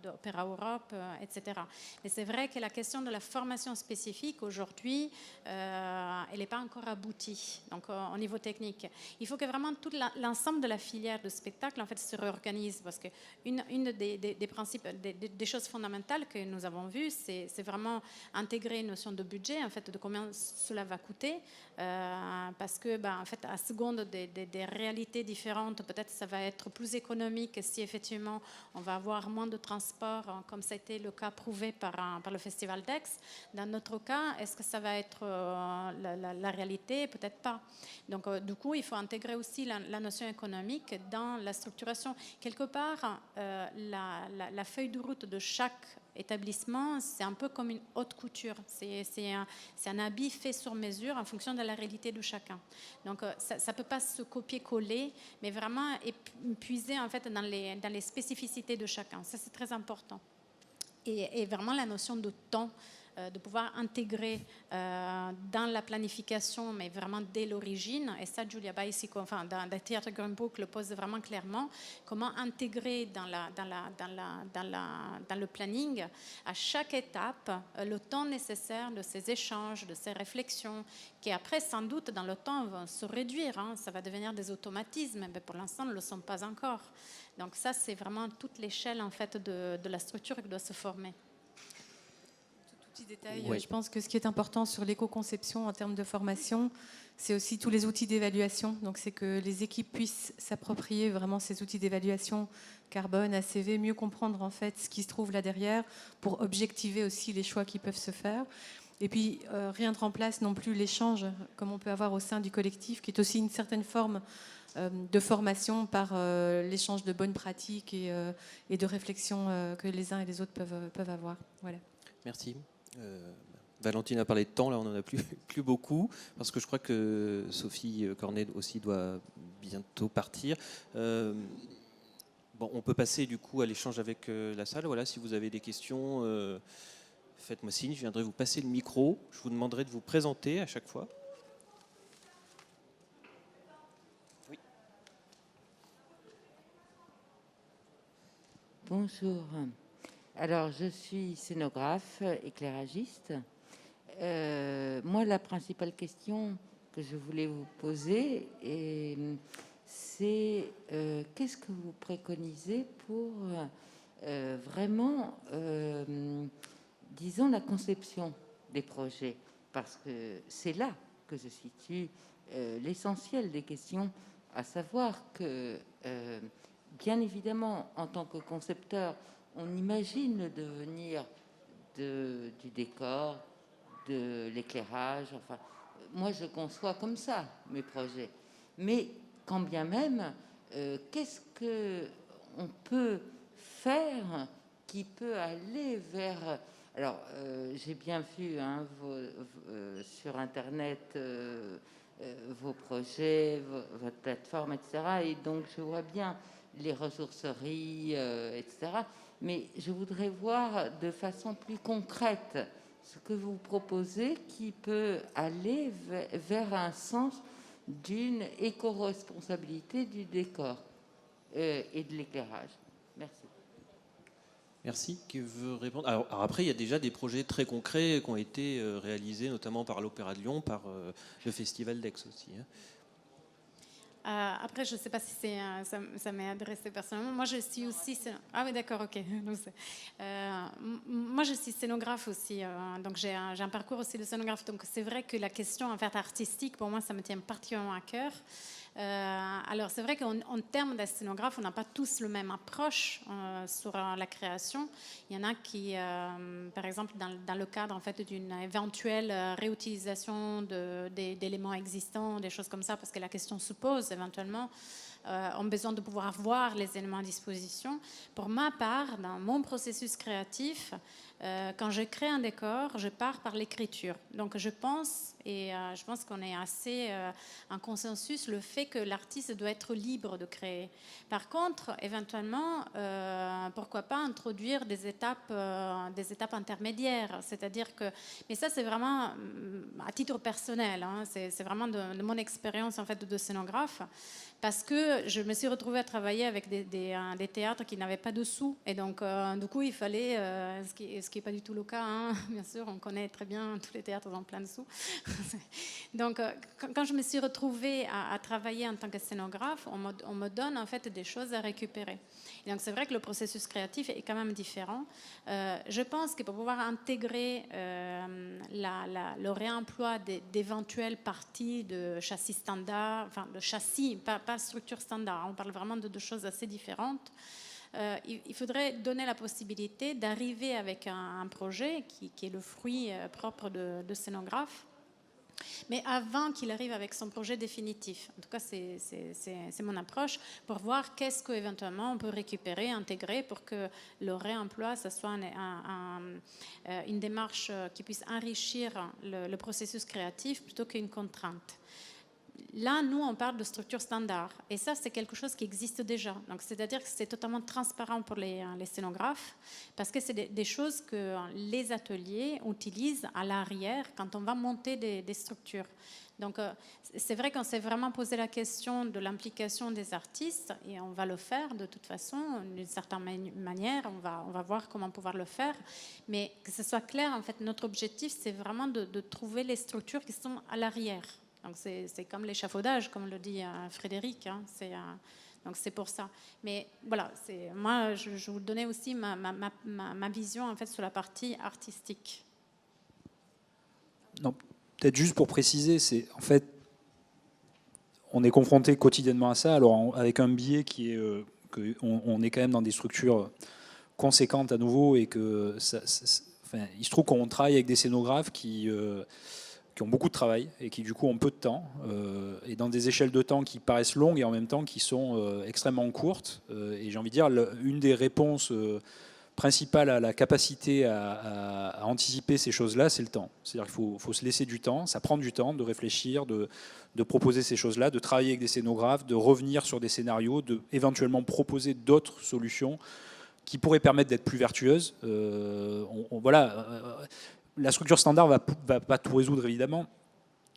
d'Opéra Europe, etc. Mais c'est vrai que la question de la formation spécifique aujourd'hui, elle n'est pas encore aboutie. Donc au niveau technique, il faut que vraiment tout l'ensemble de la filière de spectacle en fait se réorganise, parce que une des principes, des choses fondamentales que nous avons vues, c'est vraiment intégrer une notion de budget, en fait, de combien cela va coûter, parce que en fait, à seconde des réalités différentes, peut-être ça va être plus économique si effectivement on va avoir moins de transport, comme ça a été le cas prouvé par le Festival d'Aix. Dans notre cas, est-ce que ça va être la réalité? Peut-être pas. Donc du coup, il faut intégrer aussi la notion économique dans la structuration. Quelque part, la feuille de route de chaque établissement, c'est un peu comme une haute couture. C'est un habit fait sur mesure en fonction de la réalité de chacun. Donc ça ne peut pas se copier-coller, mais vraiment puiser en fait dans les spécificités de chacun. Ça, c'est très important. Et vraiment la notion de temps, de pouvoir intégrer dans la planification, mais vraiment dès l'origine. Et ça, Julia Bicycle, enfin, dans le Theatre Green Book, le pose vraiment clairement. Comment intégrer dans le planning, à chaque étape, le temps nécessaire de ces échanges, de ces réflexions, qui après, sans doute, dans le temps, vont se réduire. Ça va devenir des automatismes, mais pour l'instant, ne le sont pas encore. Donc ça, c'est vraiment toute l'échelle, en fait, de la structure qui doit se former. Petit détail, Oui. je pense que ce qui est important sur l'éco-conception en termes de formation, c'est aussi tous les outils d'évaluation. Donc c'est que les équipes puissent s'approprier vraiment ces outils d'évaluation carbone, ACV, mieux comprendre en fait ce qui se trouve là derrière pour objectiver aussi les choix qui peuvent se faire. Et puis rien ne remplace non plus l'échange comme on peut avoir au sein du collectif, qui est aussi une certaine forme de formation par l'échange de bonnes pratiques et de réflexions que les uns et les autres peuvent avoir. Voilà. Merci. Valentine a parlé de temps, là on n'en a plus beaucoup, parce que je crois que Sophie Cornet aussi doit bientôt partir. Bon, on peut passer du coup à l'échange avec la salle. Voilà, si vous avez des questions, faites-moi signe, je viendrai vous passer le micro. Je vous demanderai de vous présenter à chaque fois. Oui. Bonjour. Alors, je suis scénographe, éclairagiste. Moi, la principale question que je voulais vous poser, c'est qu'est-ce que vous préconisez pour vraiment, disons, la conception des projets? Parce que c'est là que se situe l'essentiel des questions, à savoir que, bien évidemment, en tant que concepteur, on imagine le devenir du décor, de l'éclairage. Enfin, moi, je conçois comme ça mes projets. Mais quand bien même, qu'est-ce que on peut faire qui peut aller vers... Alors, j'ai bien vu sur Internet vos projets, votre plateforme, etc. Et donc, je vois bien les ressourceries, etc. Mais je voudrais voir de façon plus concrète ce que vous proposez qui peut aller vers un sens d'une éco-responsabilité du décor et de l'éclairage. Merci. Merci. Qui veut répondre? Alors après, il y a déjà des projets très concrets qui ont été réalisés, notamment par l'Opéra de Lyon, par le Festival d'Aix aussi. Après, je ne sais pas si ça m'est adressé personnellement. Moi, je suis aussi... Ah oui, d'accord, ok. Moi, je suis scénographe aussi. Donc, j'ai un parcours aussi de scénographe. Donc, c'est vrai que la question en fait, artistique, pour moi, ça me tient particulièrement à cœur. Alors, c'est vrai qu'en termes de scénographe, on n'a pas tous la même approche sur la création. Il y en a qui, par exemple, dans le cadre en fait, d'une éventuelle réutilisation d'éléments existants, des choses comme ça, parce que la question se pose éventuellement. ont besoin de pouvoir voir les éléments à disposition. Pour ma part, dans mon processus créatif, quand je crée un décor, je pars par l'écriture. Donc je pense qu'on est assez en consensus le fait que l'artiste doit être libre de créer. Par contre, éventuellement, pourquoi pas introduire des étapes intermédiaires, c'est-à-dire que, mais ça c'est vraiment à titre personnel, hein, c'est vraiment de mon expérience en fait de scénographe. Parce que je me suis retrouvée à travailler avec des théâtres qui n'avaient pas de sous. Et donc, du coup, il fallait, ce qui n'est pas du tout le cas, hein, bien sûr, on connaît très bien tous les théâtres en plein de sous. Donc, quand je me suis retrouvée à travailler en tant que scénographe, on me donne en fait des choses à récupérer. Et donc, c'est vrai que le processus créatif est quand même différent. Je pense que pour pouvoir intégrer le réemploi d'éventuelles parties de châssis standard, enfin de châssis, pas structure standard, on parle vraiment de choses assez différentes. Il faudrait donner la possibilité d'arriver avec un projet qui est le fruit propre de scénographe, mais avant qu'il arrive avec son projet définitif. En tout cas, c'est mon approche pour voir qu'est-ce qu'éventuellement on peut récupérer, intégrer pour que le réemploi, ça soit une démarche qui puisse enrichir le processus créatif plutôt qu'une contrainte. Là, nous, on parle de structure standard. Et ça, c'est quelque chose qui existe déjà. Donc, c'est-à-dire que c'est totalement transparent pour les scénographes parce que c'est des choses que les ateliers utilisent à l'arrière quand on va monter des structures. Donc, c'est vrai qu'on s'est vraiment posé la question de l'implication des artistes et on va le faire de toute façon, d'une certaine manière. On va voir comment pouvoir le faire. Mais que ce soit clair, en fait, notre objectif, c'est vraiment de trouver les structures qui sont à l'arrière. Donc c'est comme l'échafaudage, comme le dit Frédéric. Hein, donc c'est pour ça. Mais voilà, moi je vous donnais aussi ma vision en fait sur la partie artistique. Non, peut-être juste pour préciser, c'est en fait on est confronté quotidiennement à ça. Alors avec un biais qui est qu'on est quand même dans des structures conséquentes à nouveau et que il se trouve qu'on travaille avec des scénographes qui ont beaucoup de travail et qui du coup ont peu de temps et dans des échelles de temps qui paraissent longues et en même temps qui sont extrêmement courtes. Et j'ai envie de dire, une des réponses principales à la capacité à anticiper ces choses-là, c'est le temps. C'est-à-dire qu'il faut se laisser du temps, ça prend du temps de réfléchir, de proposer ces choses-là, de travailler avec des scénographes, de revenir sur des scénarios, de éventuellement proposer d'autres solutions qui pourraient permettre d'être plus vertueuses. La structure standard ne va pas tout résoudre, évidemment.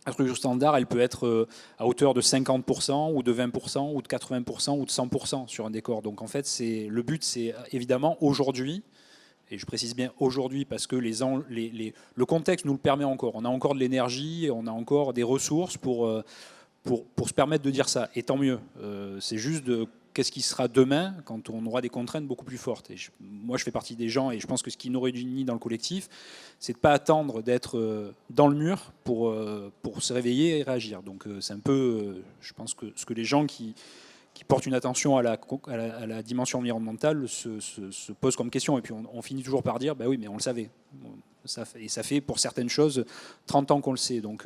La structure standard, elle peut être à hauteur de 50% ou de 20% ou de 80% ou de 100% sur un décor. Donc en fait, le but, c'est évidemment aujourd'hui, et je précise bien aujourd'hui parce que le contexte nous le permet encore. On a encore de l'énergie, on a encore des ressources pour se permettre de dire ça. Et tant mieux. C'est juste qu'est-ce qui sera demain quand on aura des contraintes beaucoup plus fortes. Et moi, je fais partie des gens, et je pense que ce qui nous réunit dans le collectif, c'est de ne pas attendre d'être dans le mur pour se réveiller et réagir. Donc c'est un peu, je pense que ce que les gens qui portent une attention à la dimension environnementale se posent comme question. Et puis on finit toujours par dire, bah oui, mais on le savait. Et ça fait pour certaines choses 30 ans qu'on le sait. Donc...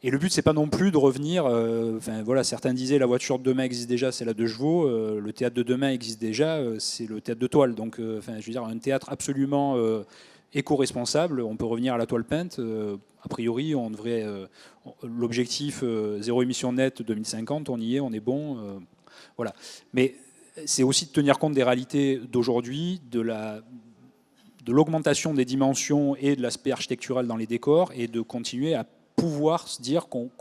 Et le but, c'est pas non plus de revenir. Certains disaient la voiture de demain existe déjà, c'est la 2 chevaux. Le théâtre de demain existe déjà, c'est le théâtre de toile. Donc, je veux dire, un théâtre absolument éco-responsable. On peut revenir à la toile peinte. A priori, on devrait. L'objectif zéro émission nette 2050, on y est, on est bon. Voilà. Mais c'est aussi de tenir compte des réalités d'aujourd'hui, de l'augmentation des dimensions et de l'aspect architectural dans les décors, et de continuer à pouvoir se dire qu'on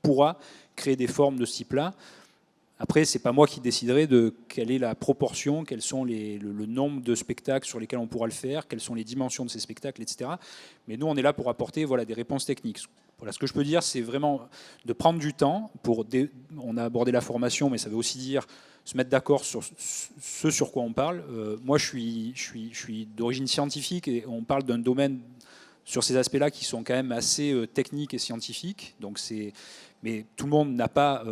pourra créer des formes de ce type-là. Après, c'est pas moi qui déciderai de quelle est la proportion, quels sont le nombre de spectacles sur lesquels on pourra le faire, quelles sont les dimensions de ces spectacles, etc. Mais nous, on est là pour apporter des réponses techniques. Voilà, ce que je peux dire, c'est vraiment de prendre du temps on a abordé la formation, mais ça veut aussi dire se mettre d'accord sur ce sur quoi on parle. Moi, je suis d'origine scientifique et on parle d'un domaine sur ces aspects-là qui sont quand même assez techniques et scientifiques. Mais tout le monde n'a pas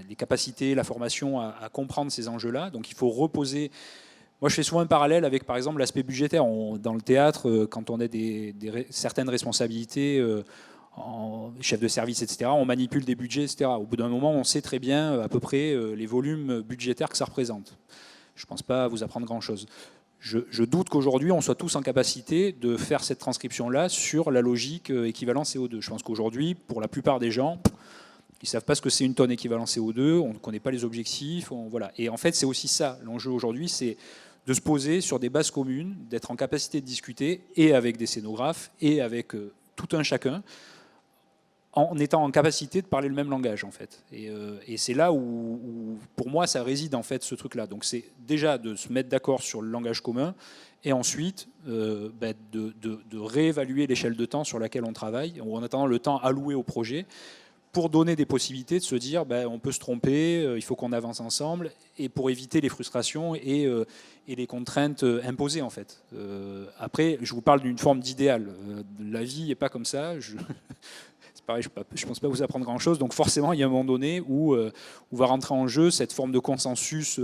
les capacités, la formation à comprendre ces enjeux-là. Donc il faut reposer. Moi, je fais souvent un parallèle avec, par exemple, l'aspect budgétaire. Dans le théâtre, quand on a certaines responsabilités en chef de service, etc., on manipule des budgets, etc. Au bout d'un moment, on sait très bien à peu près les volumes budgétaires que ça représente. Je ne pense pas vous apprendre grand-chose. Je doute qu'aujourd'hui, on soit tous en capacité de faire cette transcription-là sur la logique équivalent CO2. Je pense qu'aujourd'hui, pour la plupart des gens, ils ne savent pas ce que c'est une tonne équivalent CO2, on ne connaît pas les objectifs. Voilà. Et en fait, c'est aussi ça. L'enjeu aujourd'hui, c'est de se poser sur des bases communes, d'être en capacité de discuter, et avec des scénographes, et avec tout un chacun, en étant en capacité de parler le même langage, en fait. Et c'est là où, pour moi, ça réside, en fait, ce truc-là. Donc c'est déjà de se mettre d'accord sur le langage commun, et ensuite de réévaluer l'échelle de temps sur laquelle on travaille, en attendant le temps alloué au projet, pour donner des possibilités de se dire on peut se tromper, il faut qu'on avance ensemble, et pour éviter les frustrations et les contraintes imposées, en fait. Après, je vous parle d'une forme d'idéal. La vie n'est pas comme ça. C'est pareil, je ne pense pas vous apprendre grand-chose. Donc forcément, il y a un moment donné où va rentrer en jeu cette forme de consensus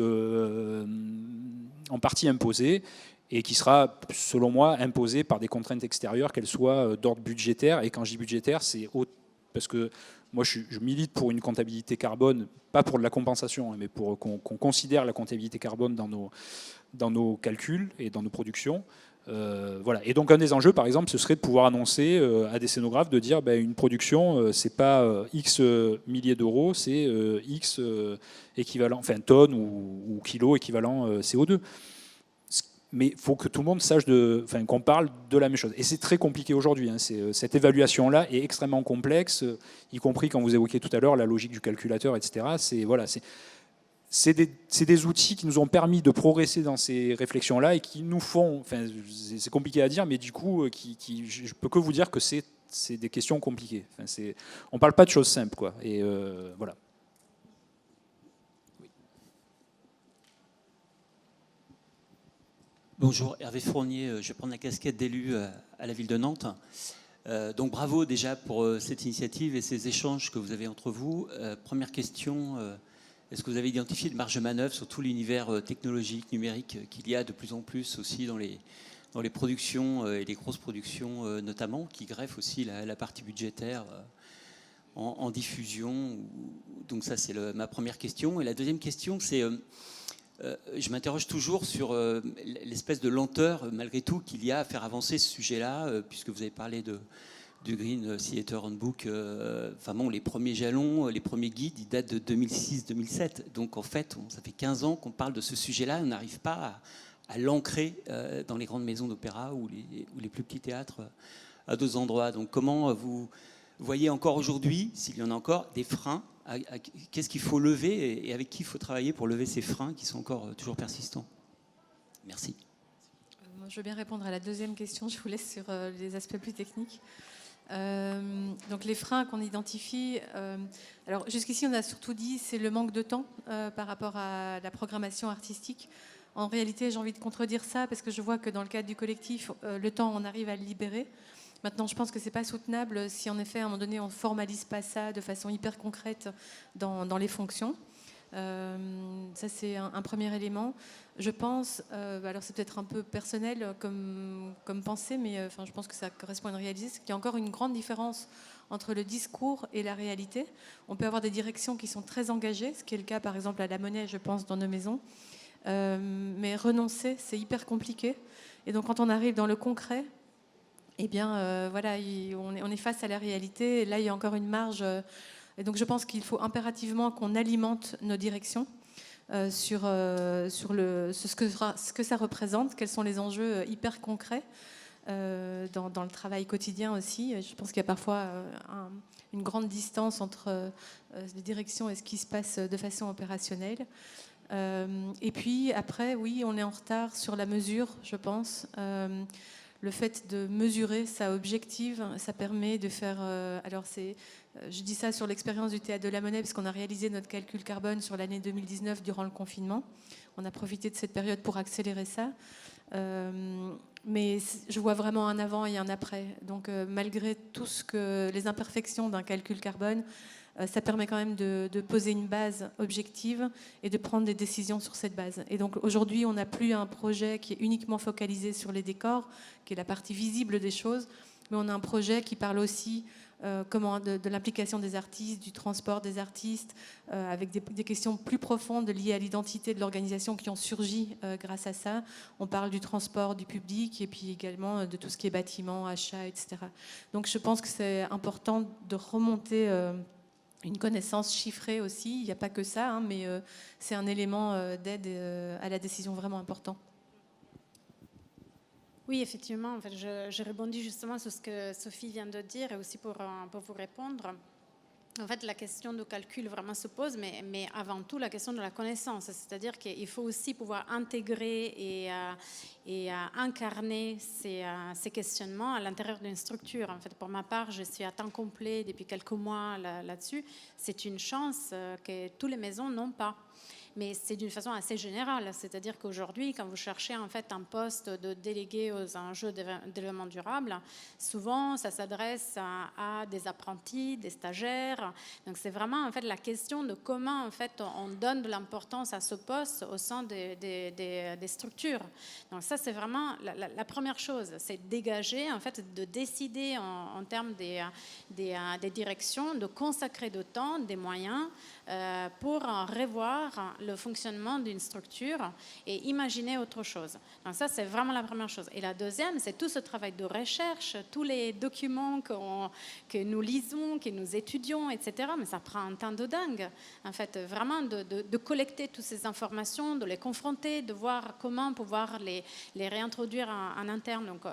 en partie imposée, et qui sera, selon moi, imposée par des contraintes extérieures, qu'elles soient d'ordre budgétaire. Et quand je dis budgétaire, c'est parce que moi, je milite pour une comptabilité carbone, pas pour de la compensation, mais pour qu'on considère la comptabilité carbone dans nos calculs et dans nos productions. Voilà. Et donc un des enjeux, par exemple, ce serait de pouvoir annoncer à des scénographes de dire une production, c'est pas X milliers d'euros, c'est X équivalent, enfin tonnes ou kilos équivalent CO2. Mais il faut que tout le monde sache qu'on parle de la même chose. Et c'est très compliqué aujourd'hui. Cette évaluation-là est extrêmement complexe, y compris quand vous évoquiez tout à l'heure la logique du calculateur, etc. C'est des outils qui nous ont permis de progresser dans ces réflexions-là et qui nous font, c'est compliqué à dire, mais du coup, je peux que vous dire que c'est des questions compliquées. On ne parle pas de choses simples, quoi. Et voilà. Bonjour, Hervé Fournier, je vais prendre la casquette d'élu à la ville de Nantes. Donc bravo déjà pour cette initiative et ces échanges que vous avez entre vous. Première question, est-ce que vous avez identifié de marge de manœuvre sur tout l'univers technologique, numérique qu'il y a de plus en plus aussi dans les productions et les grosses productions notamment, qui greffent aussi la partie budgétaire en diffusion. Donc ça c'est ma première question. Et la deuxième question c'est... je m'interroge toujours sur l'espèce de lenteur, malgré tout, qu'il y a à faire avancer ce sujet-là, puisque vous avez parlé du Green Theater Handbook. Les premiers jalons, les premiers guides, ils datent de 2006-2007. Donc, en fait, ça fait 15 ans qu'on parle de ce sujet-là. On n'arrive pas à l'ancrer dans les grandes maisons d'opéra ou les plus petits théâtres à d'autres endroits. Donc, comment vous voyez encore aujourd'hui, s'il y en a encore, des freins? Qu'est-ce qu'il faut lever et avec qui il faut travailler pour lever ces freins qui sont encore toujours persistants? Merci. Je veux bien répondre à la deuxième question. Je vous laisse sur les aspects plus techniques. Donc les freins qu'on identifie, alors jusqu'ici on a surtout dit c'est le manque de temps par rapport à la programmation artistique. En réalité, j'ai envie de contredire ça parce que je vois que dans le cadre du collectif, le temps, on arrive à le libérer. Maintenant, je pense que c'est pas soutenable si en effet, à un moment donné, on ne formalise pas ça de façon hyper concrète dans les fonctions. Ça, c'est un premier élément. Je pense, alors c'est peut-être un peu personnel comme pensée, mais je pense que ça correspond à une réalité, c'est qu'il y a encore une grande différence entre le discours et la réalité. On peut avoir des directions qui sont très engagées, ce qui est le cas par exemple à la Monnaie, je pense, dans nos maisons. Mais renoncer, c'est hyper compliqué. Et donc quand on arrive dans le concret, eh bien, voilà, on est face à la réalité. Et là, il y a encore une marge. Et donc, je pense qu'il faut impérativement qu'on alimente nos directions sur ce que ça représente, quels sont les enjeux hyper concrets dans le travail quotidien aussi. Je pense qu'il y a parfois une grande distance entre les directions et ce qui se passe de façon opérationnelle. Et puis, après, oui, on est en retard sur la mesure, je pense. Le fait de mesurer ça objective, ça permet de faire... je dis ça sur l'expérience du Théâtre de la Monnaie, parce qu'on a réalisé notre calcul carbone sur l'année 2019 durant le confinement. On a profité de cette période pour accélérer ça. Mais je vois vraiment un avant et un après. Donc malgré tout les imperfections d'un calcul carbone, ça permet quand même de poser une base objective et de prendre des décisions sur cette base. Et donc aujourd'hui, on n'a plus un projet qui est uniquement focalisé sur les décors, qui est la partie visible des choses. mais on a un projet qui parle aussi de l'implication des artistes, du transport des artistes, avec des questions plus profondes liées à l'identité de l'organisation qui ont surgi grâce à ça. On parle du transport du public et puis également de tout ce qui est bâtiment, achat, etc. Donc je pense que c'est important de remonter une connaissance chiffrée aussi. Il n'y a pas que ça, hein, mais c'est un élément d'aide à la décision vraiment important. Oui, effectivement, en fait, je rebondis justement sur ce que Sophie vient de dire et aussi pour vous répondre. En fait, la question de calcul vraiment se pose, mais avant tout la question de la connaissance. C'est-à-dire qu'il faut aussi pouvoir intégrer et incarner ces questionnements à l'intérieur d'une structure. En fait, pour ma part, je suis à temps complet depuis quelques mois là-dessus. C'est une chance que toutes les maisons n'ont pas. Mais c'est d'une façon assez générale, c'est-à-dire qu'aujourd'hui, quand vous cherchez en fait un poste de délégué aux enjeux développement durable, souvent ça s'adresse à des apprentis, des stagiaires. Donc c'est vraiment en fait la question de comment en fait on donne de l'importance à ce poste au sein des structures. Donc ça c'est vraiment la première chose, c'est dégager en fait, de décider en termes des directions, de consacrer du temps, des moyens pour revoir le fonctionnement d'une structure et imaginer autre chose. Donc ça, c'est vraiment la première chose. Et la deuxième, c'est tout ce travail de recherche, tous les documents que nous lisons, que nous étudions, etc. Mais ça prend un temps de dingue. En fait, vraiment de collecter toutes ces informations, de les confronter, de voir comment pouvoir les réintroduire en interne. Donc,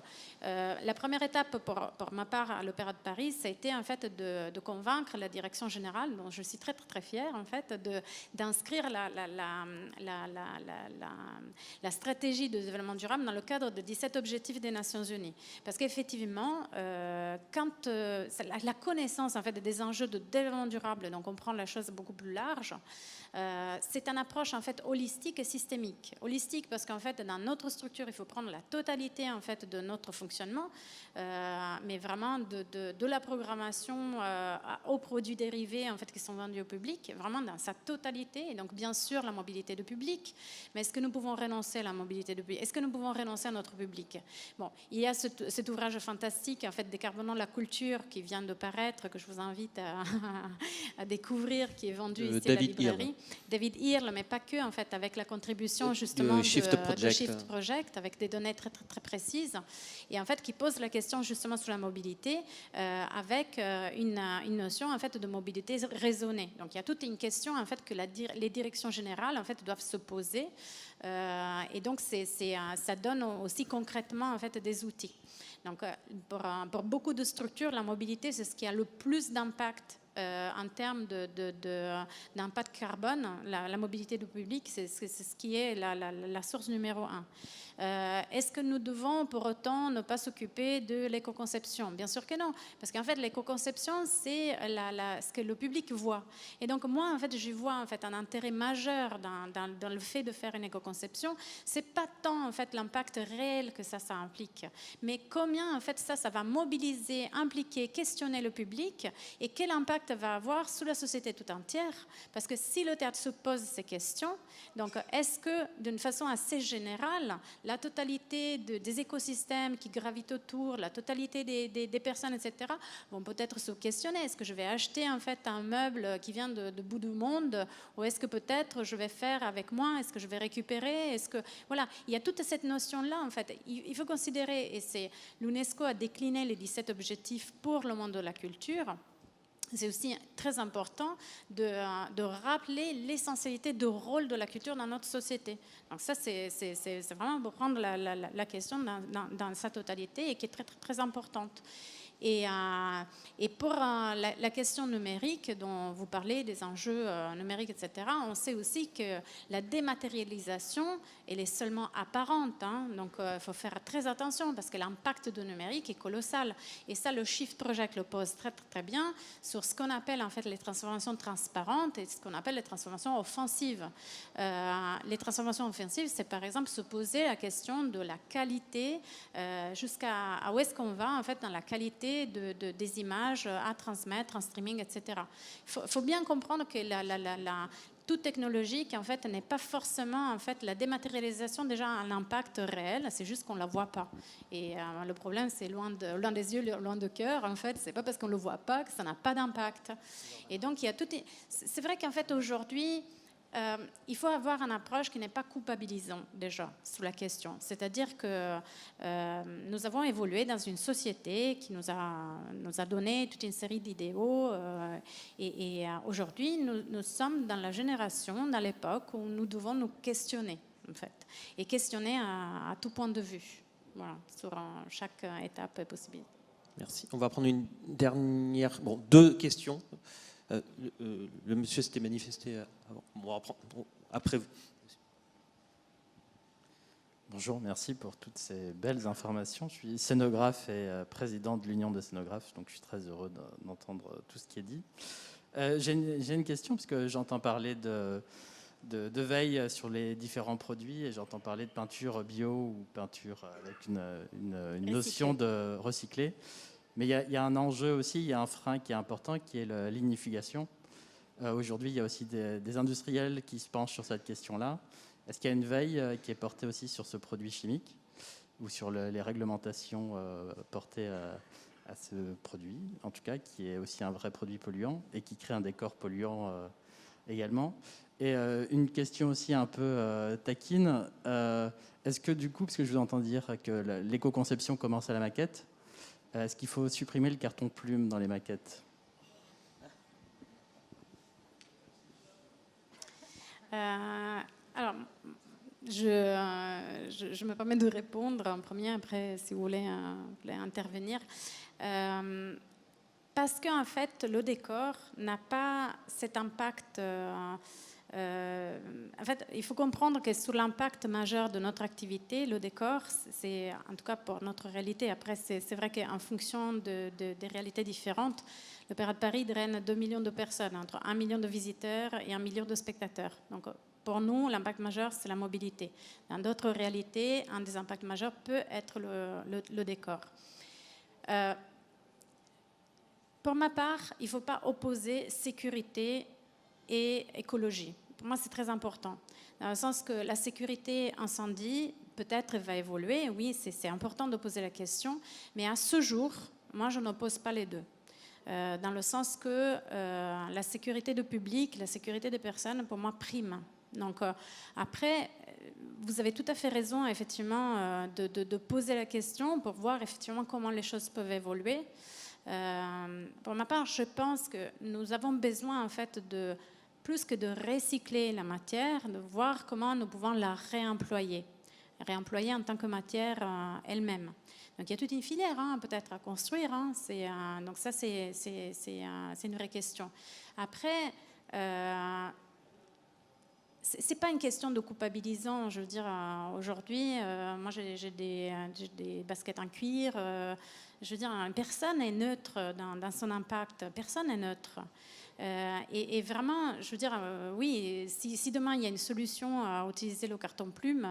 la première étape pour ma part à l'Opéra de Paris, ça a été en fait de convaincre la direction générale, dont je suis très très, très fière en fait, d'inscrire la stratégie de développement durable dans le cadre de 17 objectifs des Nations Unies. Parce qu'effectivement, quand la connaissance en fait, des enjeux de développement durable, donc on prend la chose beaucoup plus large, c'est une approche en fait holistique et systémique. Holistique parce qu'en fait dans notre structure il faut prendre la totalité en fait de notre fonctionnement, mais vraiment de la programmation aux produits dérivés en fait qui sont vendus au public, vraiment dans sa totalité. Et donc bien sûr la mobilité du public, mais est-ce que nous pouvons renoncer à la mobilité du public? Est-ce que nous pouvons renoncer à notre public? Bon, il y a cet ouvrage fantastique en fait Décarbonons la culture qui vient de paraître, que je vous invite à découvrir, qui est vendu ici à la librairie. David Earle, mais pas que, en fait, avec la contribution justement de Shift Project, avec des données très, très, très précises, et en fait qui pose la question justement sur la mobilité avec une notion en fait de mobilité raisonnée. Donc il y a toute une question en fait que les directions générales en fait doivent se poser, et donc ça donne aussi concrètement en fait des outils. Donc pour beaucoup de structures, la mobilité c'est ce qui a le plus d'impact. En termes d'impact carbone, la mobilité du public, c'est ce qui est la source numéro 1. Est-ce que nous devons pour autant ne pas s'occuper de l'éco-conception? Bien sûr que non, parce qu'en fait l'éco-conception c'est ce que le public voit. Et donc moi en fait j'y vois en fait un intérêt majeur dans le fait de faire une éco-conception. C'est pas tant en fait l'impact réel que ça implique, mais combien en fait ça va mobiliser, impliquer, questionner le public et quel impact va avoir sur la société tout entière. Parce que si le théâtre se pose ces questions, donc est-ce que d'une façon assez générale, la totalité des écosystèmes qui gravitent autour, la totalité des personnes, etc., vont peut-être se questionner. Est-ce que je vais acheter en fait un meuble qui vient de bout du monde, ou est-ce que peut-être je vais faire avec moi? Est-ce que je vais récupérer? Voilà, il y a toute cette notion-là en fait. Il faut considérer, et c'est l'UNESCO a décliné les 17 objectifs pour le monde de la culture. C'est aussi très important de rappeler l'essentialité du rôle de la culture dans notre société. Donc ça, c'est vraiment pour prendre la question dans sa totalité et qui est très, très, très importante. Et pour la question numérique dont vous parlez, des enjeux numériques, etc., on sait aussi que la dématérialisation, elle est seulement apparente. Hein, donc, il faut faire très attention parce que l'impact du numérique est colossal. Et ça, le Shift Project le pose très, très, très bien sur ce qu'on appelle en fait les transformations transparentes et ce qu'on appelle les transformations offensives. Les transformations offensives, c'est par exemple se poser la question de la qualité jusqu'à où est-ce qu'on va en fait dans la qualité des images à transmettre en streaming, etc. Il faut bien comprendre que toute technologie qui en fait n'est pas forcément en fait la dématérialisation déjà a un impact réel, c'est juste qu'on la voit pas. Et le problème c'est loin des yeux, loin de cœur. En fait, c'est pas parce qu'on le voit pas que ça n'a pas d'impact. Et donc il y a c'est vrai qu'en fait aujourd'hui il faut avoir une approche qui n'est pas culpabilisante déjà sur la question. C'est-à-dire que nous avons évolué dans une société qui nous a donné toute une série d'idéaux et aujourd'hui nous sommes dans la génération, dans l'époque où nous devons nous questionner en fait, et questionner à tout point de vue, voilà, sur chaque étape possible. Merci. On va prendre une dernière, deux questions. Le monsieur s'était manifesté avant. Après vous. Bonjour, merci pour toutes ces belles informations. Je suis scénographe et président de l'Union des scénographes, donc je suis très heureux d'entendre tout ce qui est dit. J'ai une question, parce que j'entends parler de veille sur les différents produits et j'entends parler de peinture bio ou peinture avec une notion de recyclé. Mais il y a un enjeu aussi, il y a un frein qui est important, qui est l'ignification. Aujourd'hui, il y a aussi des industriels qui se penchent sur cette question-là. Est-ce qu'il y a une veille qui est portée aussi sur ce produit chimique ou sur les réglementations portées à ce produit, en tout cas, qui est aussi un vrai produit polluant et qui crée un décor polluant également. Et une question aussi un peu taquine, est-ce que du coup, parce que je vous entends dire que l'éco-conception commence à la maquette, est-ce qu'il faut supprimer le carton plume dans les maquettes ? Alors, je me permets de répondre en premier, après, si vous voulez intervenir. Parce qu'en fait, le décor n'a pas cet impact. En fait, il faut comprendre que sur l'impact majeur de notre activité, le décor, c'est en tout cas pour notre réalité. Après, c'est vrai qu'en fonction des réalités différentes, l'Opéra de Paris draine 2 millions de personnes, entre 1 million de visiteurs et 1 million de spectateurs. Donc, pour nous, l'impact majeur, c'est la mobilité. Dans d'autres réalités, un des impacts majeurs peut être le décor. Pour ma part, il ne faut pas opposer sécurité et écologie. Pour moi, c'est très important. Dans le sens que la sécurité incendie, peut-être, va évoluer. Oui, c'est important de poser la question. Mais à ce jour, moi, je n'oppose pas les deux. Dans le sens que la sécurité du public, la sécurité des personnes, pour moi, prime. Donc, après, vous avez tout à fait raison, effectivement, de poser la question pour voir, effectivement, comment les choses peuvent évoluer. Pour ma part, je pense que nous avons besoin, en fait, plus que de recycler la matière, de voir comment nous pouvons la réemployer en tant que matière elle-même. Donc il y a toute une filière peut-être à construire. Donc ça, c'est une vraie question. Après, c'est pas une question de culpabilisant. Je veux dire, aujourd'hui, moi j'ai des baskets en cuir. Je veux dire, personne n'est neutre dans son impact. Personne n'est neutre. Et vraiment, je veux dire, oui, si demain il y a une solution à utiliser le carton plume,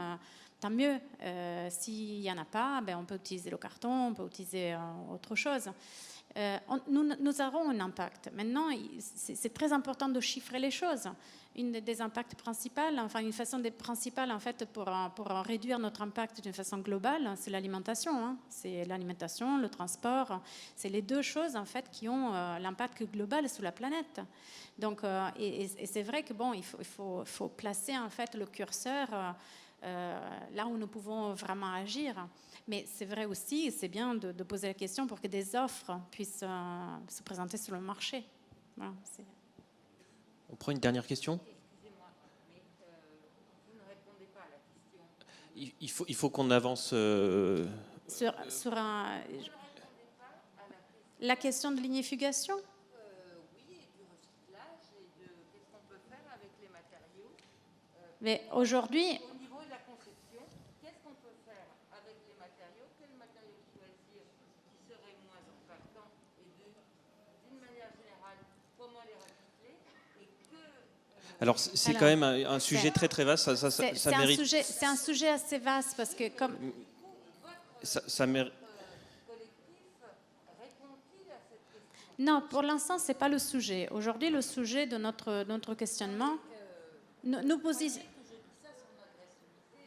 tant mieux. S'il n'y en a pas, on peut utiliser le carton, on peut utiliser autre chose. Nous aurons un impact. Maintenant, c'est très important de chiffrer les choses. Une des impacts principaux, enfin une façon principale en fait pour réduire notre impact d'une façon globale, c'est l'alimentation. C'est l'alimentation, le transport. C'est les deux choses en fait qui ont l'impact global sur la planète. Donc, et c'est vrai que il faut placer en fait le curseur là où nous pouvons vraiment agir. Mais c'est vrai aussi, c'est bien de poser la question pour que des offres puissent se présenter sur le marché. Voilà, on prend une dernière question. Excusez-moi, mais vous ne répondez pas à la question. Il faut qu'on avance. La question de l'ignifugation. Oui, et du recyclage et de qu'est-ce qu'on peut faire avec les matériaux. Mais aujourd'hui. Au niveau de la conception, qu'est-ce qu'on peut faire avec les matériaux? Quels matériaux choisir qui seraient moins impactants? Et d'une manière générale, comment les recycler? Alors c'est quand même un sujet très très vaste. Ça mérite. C'est un sujet assez vaste parce que comme. Ça mérite. Non, pour l'instant, c'est pas le sujet. Aujourd'hui, le sujet de notre questionnement. Nous positionnons.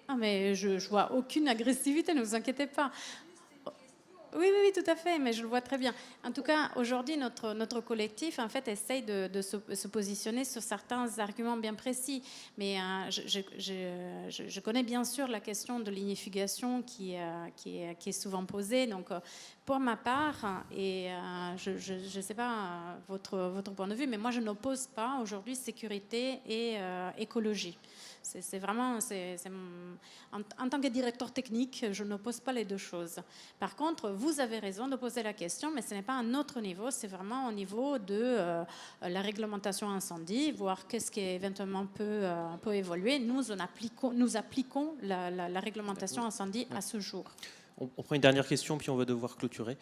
Ah, mais je vois aucune agressivité, ne vous inquiétez pas. Oui, tout à fait, mais je le vois très bien. En tout cas, aujourd'hui, notre collectif, en fait, essaye de se positionner sur certains arguments bien précis. Mais je connais bien sûr la question de l'ignifugation qui est souvent posée. Donc, pour ma part, et je ne sais pas votre point de vue, mais moi, je n'oppose pas aujourd'hui sécurité et écologie. C'est vraiment, en tant que directeur technique, je n'oppose pas les deux choses. Par contre, vous avez raison de poser la question, mais ce n'est pas à notre niveau, c'est vraiment au niveau de la réglementation incendie, voir qu'est-ce qui éventuellement peut évoluer. Nous appliquons la réglementation incendie à ce jour. On prend une dernière question, puis on va devoir clôturer.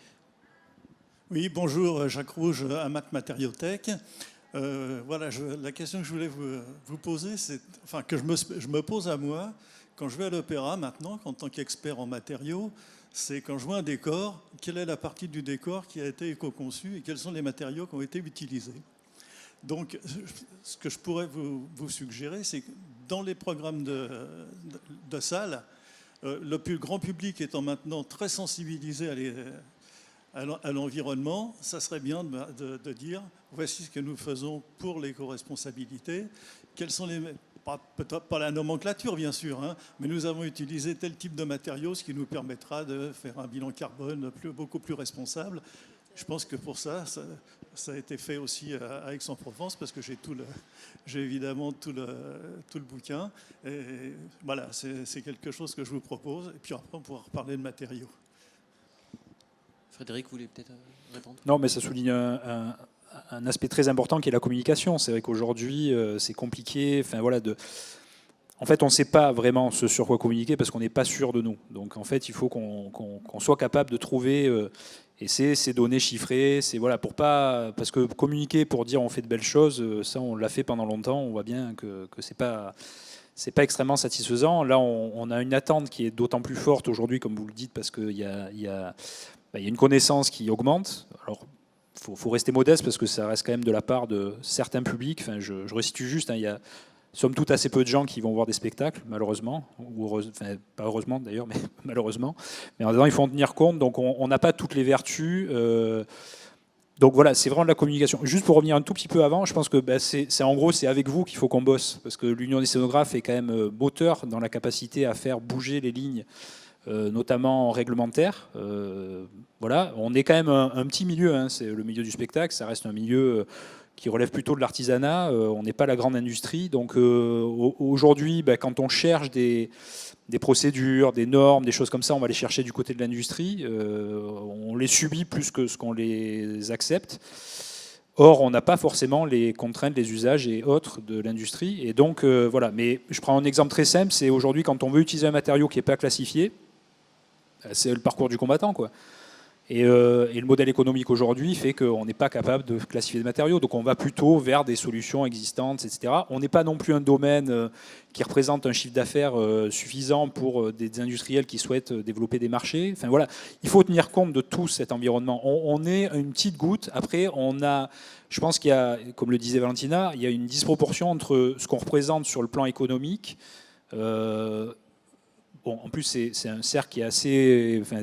Oui, bonjour, Jacques Rouge, Amat Matériothèque. Voilà, la question que je voulais vous poser, que je me pose à moi, quand je vais à l'opéra maintenant, en tant qu'expert en matériaux, c'est quand je vois un décor, quelle est la partie du décor qui a été éco-conçue et quels sont les matériaux qui ont été utilisés. Donc, ce que je pourrais vous suggérer, c'est que dans les programmes de salle, le plus grand public étant maintenant très sensibilisé à l'environnement, ça serait bien de dire voici ce que nous faisons pour l'éco-responsabilité. Quels sont peut-être pas la nomenclature bien sûr, hein, mais nous avons utilisé tel type de matériaux, ce qui nous permettra de faire un bilan carbone beaucoup plus responsable. Je pense que pour ça a été fait aussi à Aix-en-Provence, parce que j'ai évidemment tout le bouquin. Et voilà, c'est quelque chose que je vous propose. Et puis après, on pourra reparler de matériaux. Frédéric, vous voulez peut-être répondre? Non, mais ça souligne un aspect très important qui est la communication. C'est vrai qu'aujourd'hui, c'est compliqué. Enfin, voilà, en fait, on ne sait pas vraiment ce sur quoi communiquer parce qu'on n'est pas sûr de nous. Donc, en fait, il faut qu'on soit capable de trouver et ces données chiffrées. Voilà, parce que communiquer pour dire on fait de belles choses, ça, on l'a fait pendant longtemps. On voit bien que c'est pas extrêmement satisfaisant. Là, on a une attente qui est d'autant plus forte aujourd'hui, comme vous le dites, parce qu'il y a une connaissance qui augmente. Alors, faut rester modeste parce que ça reste quand même de la part de certains publics. Enfin, je resitue juste, hein, il y a somme toute assez peu de gens qui vont voir des spectacles, malheureusement, enfin, pas heureusement d'ailleurs, mais malheureusement. Mais en disant, il faut en tenir compte, donc on n'a pas toutes les vertus. Donc voilà, c'est vraiment de la communication. Juste pour revenir un tout petit peu avant, je pense que en gros, c'est avec vous qu'il faut qu'on bosse, parce que l'Union des scénographes est quand même moteur dans la capacité à faire bouger les lignes, notamment réglementaires. Voilà, on est quand même un petit milieu, hein, c'est le milieu du spectacle, ça reste un milieu qui relève plutôt de l'artisanat, on n'est pas la grande industrie. Donc aujourd'hui, quand on cherche des procédures, des normes, des choses comme ça, on va les chercher du côté de l'industrie, on les subit plus que ce qu'on les accepte. Or, on n'a pas forcément les contraintes, les usages et autres de l'industrie. Et donc, voilà. Mais je prends un exemple très simple, c'est aujourd'hui, quand on veut utiliser un matériau qui n'est pas classifié, c'est le parcours du combattant, quoi. Et le modèle économique aujourd'hui fait qu'on n'est pas capable de classifier des matériaux. Donc on va plutôt vers des solutions existantes, etc. On n'est pas non plus un domaine qui représente un chiffre d'affaires suffisant pour des industriels qui souhaitent développer des marchés. Enfin voilà, il faut tenir compte de tout cet environnement. On est une petite goutte. Après, je pense qu'il y a, comme le disait Valentina, il y a une disproportion entre ce qu'on représente sur le plan économique. En plus, c'est un cercle qui est assez... Enfin,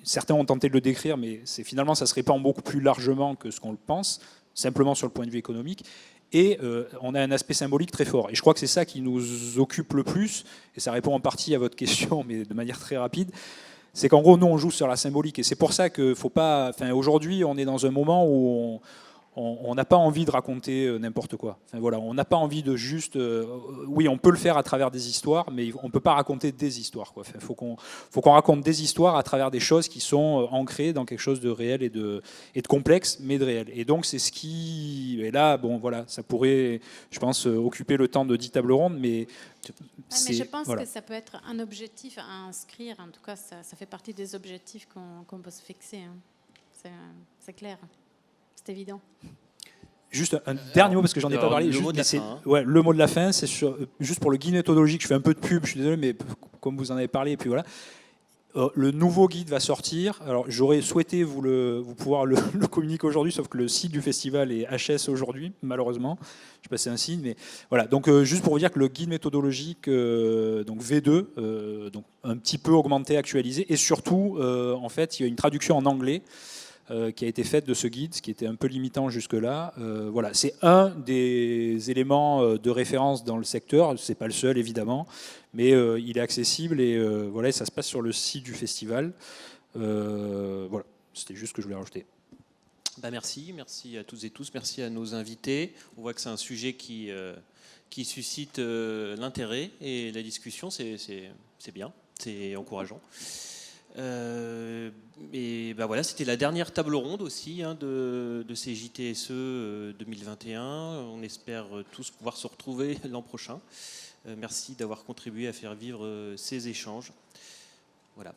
certains ont tenté de le décrire, mais finalement, ça se répand beaucoup plus largement que ce qu'on le pense, simplement sur le point de vue économique. Et on a un aspect symbolique très fort. Et je crois que c'est ça qui nous occupe le plus, et ça répond en partie à votre question, mais de manière très rapide. C'est qu'en gros, nous, on joue sur la symbolique. Et c'est pour ça que faut pas... Enfin, aujourd'hui, on est dans un moment où on n'a pas envie de raconter n'importe quoi. Enfin, voilà, on n'a pas envie de juste... oui, on peut le faire à travers des histoires, mais on ne peut pas raconter des histoires, quoi. Enfin, faut qu'on raconte des histoires à travers des choses qui sont ancrées dans quelque chose de réel et de complexe, mais de réel. Et donc, c'est ce qui... Et là, bon, voilà, ça pourrait, je pense, occuper le temps de 10 tables rondes, mais... mais je pense que ça peut être un objectif à inscrire. En tout cas, ça fait partie des objectifs qu'on peut se fixer. Hein. C'est clair. C'est évident. Juste un dernier mot, parce que j'en ai pas parlé. Le mot de la fin. Ouais, le mot de la fin, c'est juste pour le guide méthodologique. Je fais un peu de pub, je suis désolé, mais comme vous en avez parlé, et puis voilà. Le nouveau guide va sortir. Alors, j'aurais souhaité vous pouvoir le communiquer aujourd'hui, sauf que le site du festival est HS aujourd'hui, malheureusement. Je passais un signe, mais voilà. Donc, juste pour vous dire que le guide méthodologique, donc V2, donc un petit peu augmenté, actualisé, et surtout, en fait, il y a une traduction en anglais qui a été faite de ce guide, ce qui était un peu limitant jusque-là. Voilà, c'est un des éléments de référence dans le secteur. C'est pas le seul, évidemment, mais il est accessible et voilà, ça se passe sur le site du festival. Voilà, c'était juste ce que je voulais rajouter. Merci à toutes et tous, merci à nos invités. On voit que c'est un sujet qui suscite l'intérêt et la discussion, c'est bien, c'est encourageant. Et voilà, c'était la dernière table ronde aussi de ces JTSE 2021. On espère tous pouvoir se retrouver l'an prochain. Merci d'avoir contribué à faire vivre ces échanges. Voilà.